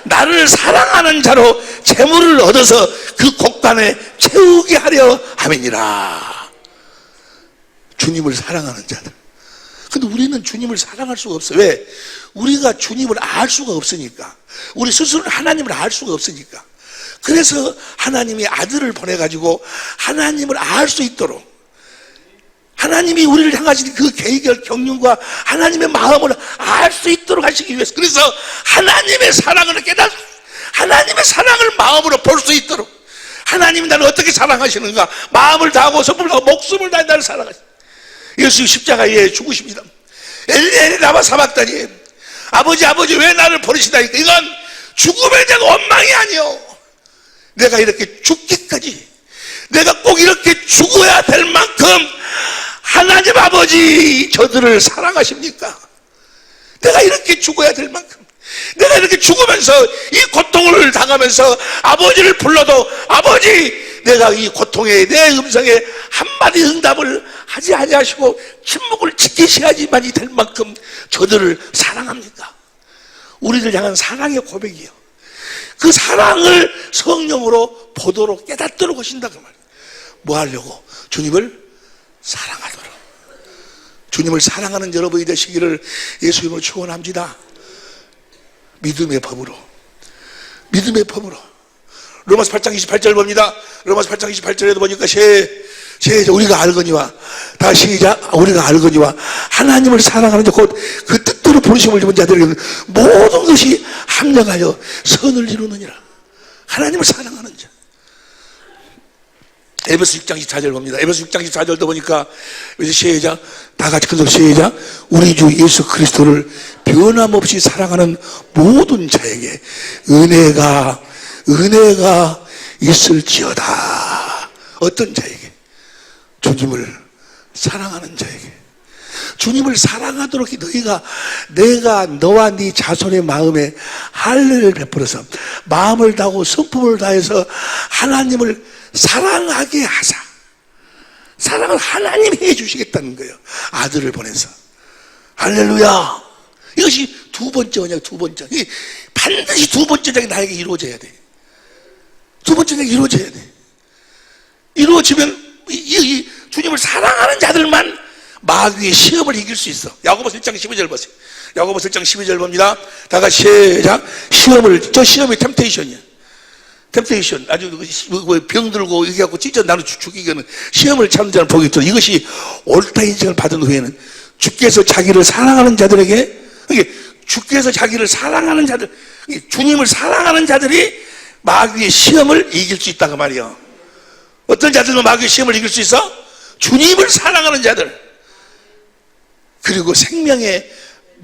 나를 사랑하는 자로 재물을 얻어서 그 곳간에 채우게 하려 함이니라. 주님을 사랑하는 자들. 근데 우리는 주님을 사랑할 수가 없어요. 왜? 우리가 주님을 알 수가 없으니까. 우리 스스로는 하나님을 알 수가 없으니까. 그래서 하나님이 아들을 보내가지고 하나님을 알 수 있도록, 하나님이 우리를 향하신 그 계획, 경륜과 하나님의 마음을 알 수 있도록 하시기 위해서. 그래서 하나님의 사랑을 하나님의 사랑을 마음으로 볼 수 있도록. 하나님이 나를 어떻게 사랑하시는가? 마음을 다하고 성품을 다하고 목숨을 다해 나를 사랑하시는. 예수 십자가에 죽으십니다. 엘리 라마 사박다니. 아버지 왜 나를 버리시다니까. 이건 죽음에 대한 원망이 아니요. 내가 이렇게 죽기까지, 내가 꼭 이렇게 죽어야 될 만큼 하나님 아버지 저들을 사랑하십니까? 내가 이렇게 죽어야 될 만큼, 내가 이렇게 죽으면서 이 고통을 당하면서 아버지를 불러도 아버지 내가 이 고통에 내 음성에 한마디 응답을 하지 아니하시고 침묵을 지키셔야지만이 될 만큼 저들을 사랑합니까? 우리를 향한 사랑의 고백이요. 그 사랑을 성령으로 보도록 깨닫도록 하신다 그 말이에요. 뭐 하려고? 주님을 사랑하도록. 주님을 사랑하는 여러분이 되시기를 예수 이름으로 축원합니다. 믿음의 법으로. 믿음의 법으로. 로마서 8장 28절 봅니다. 로마서 8장 28절에도 보니까 우리가 알거니와, 다시 시작. 우리가 알거니와 하나님을 사랑하는 자 곧 그 뜻대로 부르심을 입은 자들에게는 모든 것이 합력하여 선을 이루느니라. 하나님을 사랑하는 자. 에베소 6장 14절 봅니다. 에베소 6장 14절도 보니까 시작. 다 같이 큰 소리 시작. 우리 주 예수 그리스도를 변함없이 사랑하는 모든 자에게 은혜가 있을지어다. 어떤 자에게? 주님을 사랑하는 자에게. 주님을 사랑하도록 내가 너와 네 자손의 마음에 할례를 베풀어서 마음을 다하고 성품을 다해서 하나님을 사랑하게 하사. 사랑을 하나님이 해주시겠다는 거예요. 아들을 보내서. 할렐루야. 이것이 두 번째 언약, 두 번째. 반드시 두 번째 언약이 나에게 이루어져야 돼. 두 번째 언약이 이루어져야 돼. 이루어지면 이 주님을 사랑하는 자들만 마귀의 시험을 이길 수 있어. 야고보서 1장 12절 보세요. 야고보서 1장 12절 봅니다. 다 같이 시작. 저 시험이 템테이션이야. 템테이션. 아주 병 들고 얘기하고 찢어 나는 죽이기는 시험을 참는 자는 복이 있도록. 이것이 옳다 인정을 받은 후에는 주께서 자기를 사랑하는 자들에게, 주께서 자기를 사랑하는 자들, 주님을 사랑하는 자들이 마귀의 시험을 이길 수 있다고 말이요. 어떤 자들은 마귀의 시험을 이길 수 있어? 주님을 사랑하는 자들. 그리고 생명의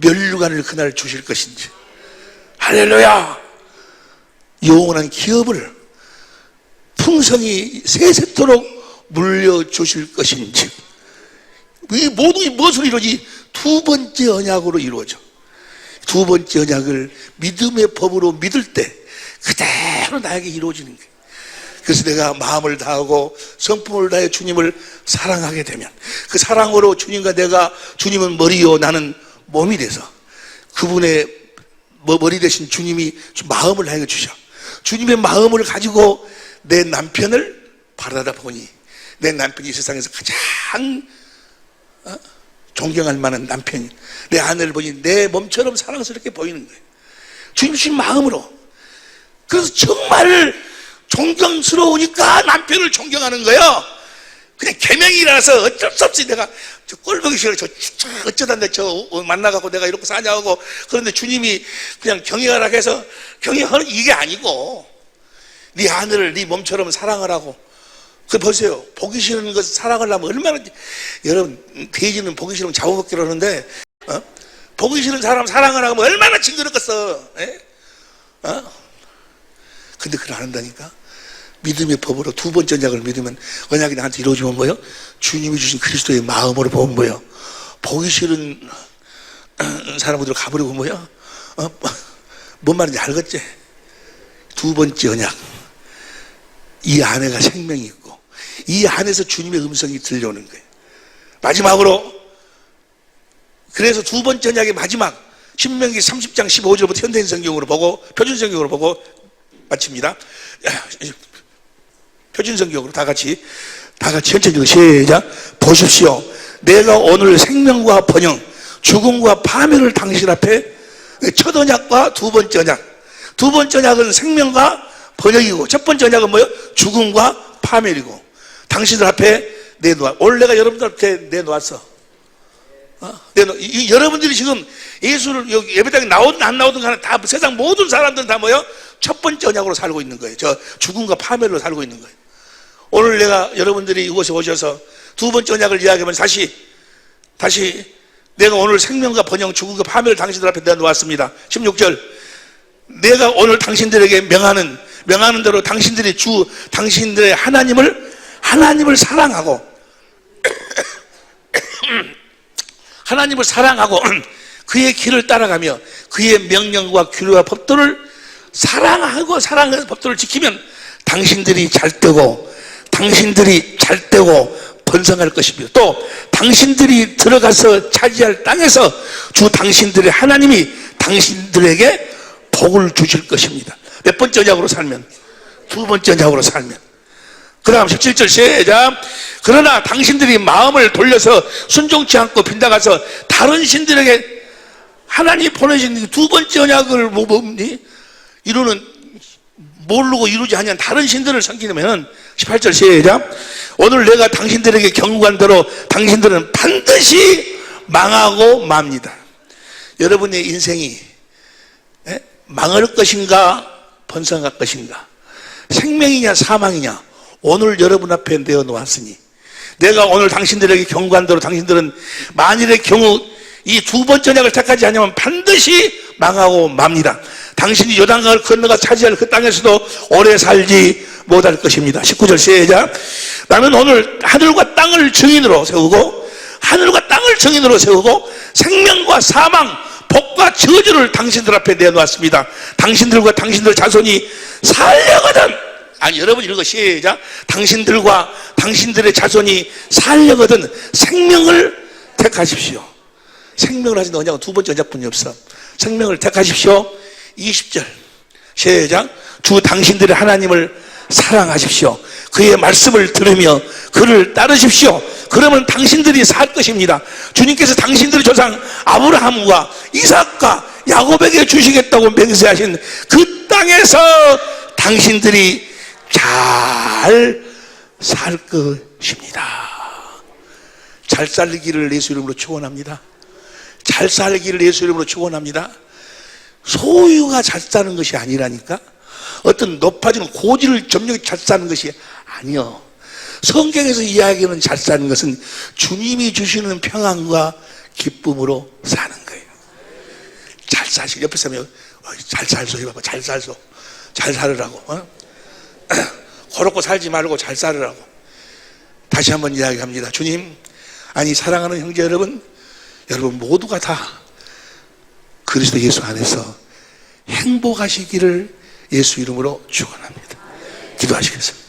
면류관을 그날 주실 것인지. 할렐루야. 영원한 기업을 풍성히 세세토록 물려주실 것인지. 이 모든 무엇으로 이루어지? 두 번째 언약으로 이루어져. 두 번째 언약을 믿음의 법으로 믿을 때 그대로 나에게 이루어지는 거예요. 그래서 내가 마음을 다하고 성품을 다해 주님을 사랑하게 되면 그 사랑으로 주님과 내가, 주님은 머리요 나는 몸이 돼서 그분의 머리 대신 주님이 마음을 나에게 주셔. 주님의 마음을 가지고 내 남편을 바라다 보니 내 남편이 이 세상에서 가장 존경할 만한 남편이, 내 아내를 보니 내 몸처럼 사랑스럽게 보이는 거예요. 주님 주신 마음으로. 그래서 정말 존경스러우니까 남편을 존경하는 거예요. 그냥 계명이라서 어쩔 수 없이 내가 저 꼴보기 싫어. 어쩌다 저 만나갖고 내가 이렇게 사냐고. 그런데 주님이 그냥 경외하라 해서 경외하는 이게 아니고, 네 아내를 네 몸처럼 사랑하라고. 그 보세요. 보기 싫은 것 사랑을 하면 얼마나, 여러분, 돼지는 보기 싫으면 잡아먹기로 하는데, 보기 싫은 사람 사랑을 하면 얼마나 징그럽겠어. 근데 그걸 안 한다니까? 믿음의 법으로 두 번째 언약을 믿으면 언약이 나한테 이루어지면 뭐예요? 주님이 주신 그리스도의 마음으로 보면 뭐예요? 보기 싫은 사람들을 가버리고 뭐예요? 뭔 말인지 알겠지? 두 번째 언약. 이 안에가 생명이 있고 이 안에서 주님의 음성이 들려오는 거예요. 마지막으로, 그래서 두 번째 언약의 마지막 신명기 30장 15절부터 현대인 성경으로 보고 표준 성경으로 보고 마칩니다. 표준 성경으로 다 같이 천천히 시작. 보십시오. 내가 오늘 생명과 번영, 죽음과 파멸을 당신 앞에, 첫 언약과 두 번째 언약. 두 번째 언약은 생명과 번영이고 첫 번째 언약은 뭐예요? 죽음과 파멸이고 당신들 앞에 내놓아. 오늘 내가 여러분들 앞에 내놓았어. 여러분들이 지금 예수를 여기 예배당에 나오든 안 나오든 간에 다 세상 모든 사람들은 다 뭐예요? 첫 번째 언약으로 살고 있는 거예요. 저 죽음과 파멸로 살고 있는 거예요. 오늘 내가 여러분들이 이곳에 오셔서 두 번째 언약을 이야기하면 다시 내가 오늘 생명과 번영, 죽음과 파멸을 당신들 앞에 내놓았습니다. 16절. 내가 오늘 당신들에게 명하는 대로 당신들이 당신들의 하나님을 사랑하고 하나님을 사랑하고 그의 길을 따라가며 그의 명령과 규례와 법도를 사랑해서 법도를 지키면 당신들이 잘되고 번성할 것이며 또 당신들이 들어가서 차지할 땅에서 주 당신들의 하나님이 당신들에게 복을 주실 것입니다. 몇 번째 언약으로 살면? 두 번째 언약으로 살면. 그 다음 17절 시작. 그러나 당신들이 마음을 돌려서 순종치 않고 빗나가서 다른 신들에게 하나님이 보내신 두 번째 언약을 모르고 이루지 아니한 다른 신들을 섬기면 18절 시작. 오늘 내가 당신들에게 경고한 대로 당신들은 반드시 망하고 맙니다. 여러분의 인생이 망할 것인가 번성할 것인가, 생명이냐 사망이냐, 오늘 여러분 앞에 내어놓았으니 내가 오늘 당신들에게 경고한 대로 당신들은 만일의 경우 이 두 번째 언약을 택하지 않으면 반드시 망하고 맙니다. 당신이 요단강을 건너가 차지할 그 땅에서도 오래 살지 못할 것입니다. 19절 시작. 나는 오늘 하늘과 땅을 증인으로 세우고 생명과 사망, 복과 저주를 당신들 앞에 내놓았습니다. 당신들과 당신들 자손이 살려거든. 아니, 여러분 읽어 시작. 당신들과 당신들의 자손이 살려거든 생명을 택하십시오. 생명을 하신 언약은 두 번째 언약뿐이 없어. 생명을 택하십시오. 20절 시작. 주 당신들의 하나님을 사랑하십시오. 그의 말씀을 들으며 그를 따르십시오. 그러면 당신들이 살 것입니다. 주님께서 당신들의 조상 아브라함과 이삭과 야곱에게 주시겠다고 맹세하신 그 땅에서 당신들이 잘 살 것입니다. 잘 살기를 예수 이름으로 축원합니다. 잘 살기를 예수 이름으로 축원합니다. 소유가 잘 사는 것이 아니라니까. 어떤 높아지는 고지를 점령해 잘 사는 것이 아니요. 성경에서 이야기하는 잘 사는 것은 주님이 주시는 평안과 기쁨으로 사는 거예요. 잘 사시. 옆에 사면 잘 살소 해봐봐. 잘 살소. 잘 살으라고. 고롭고 살지 말고 잘 살으라고. 다시 한번 이야기합니다. 주님, 아니 사랑하는 형제 여러분 모두가 다 그리스도 예수 안에서 행복하시기를 예수 이름으로 축원합니다. 기도하시겠습니다.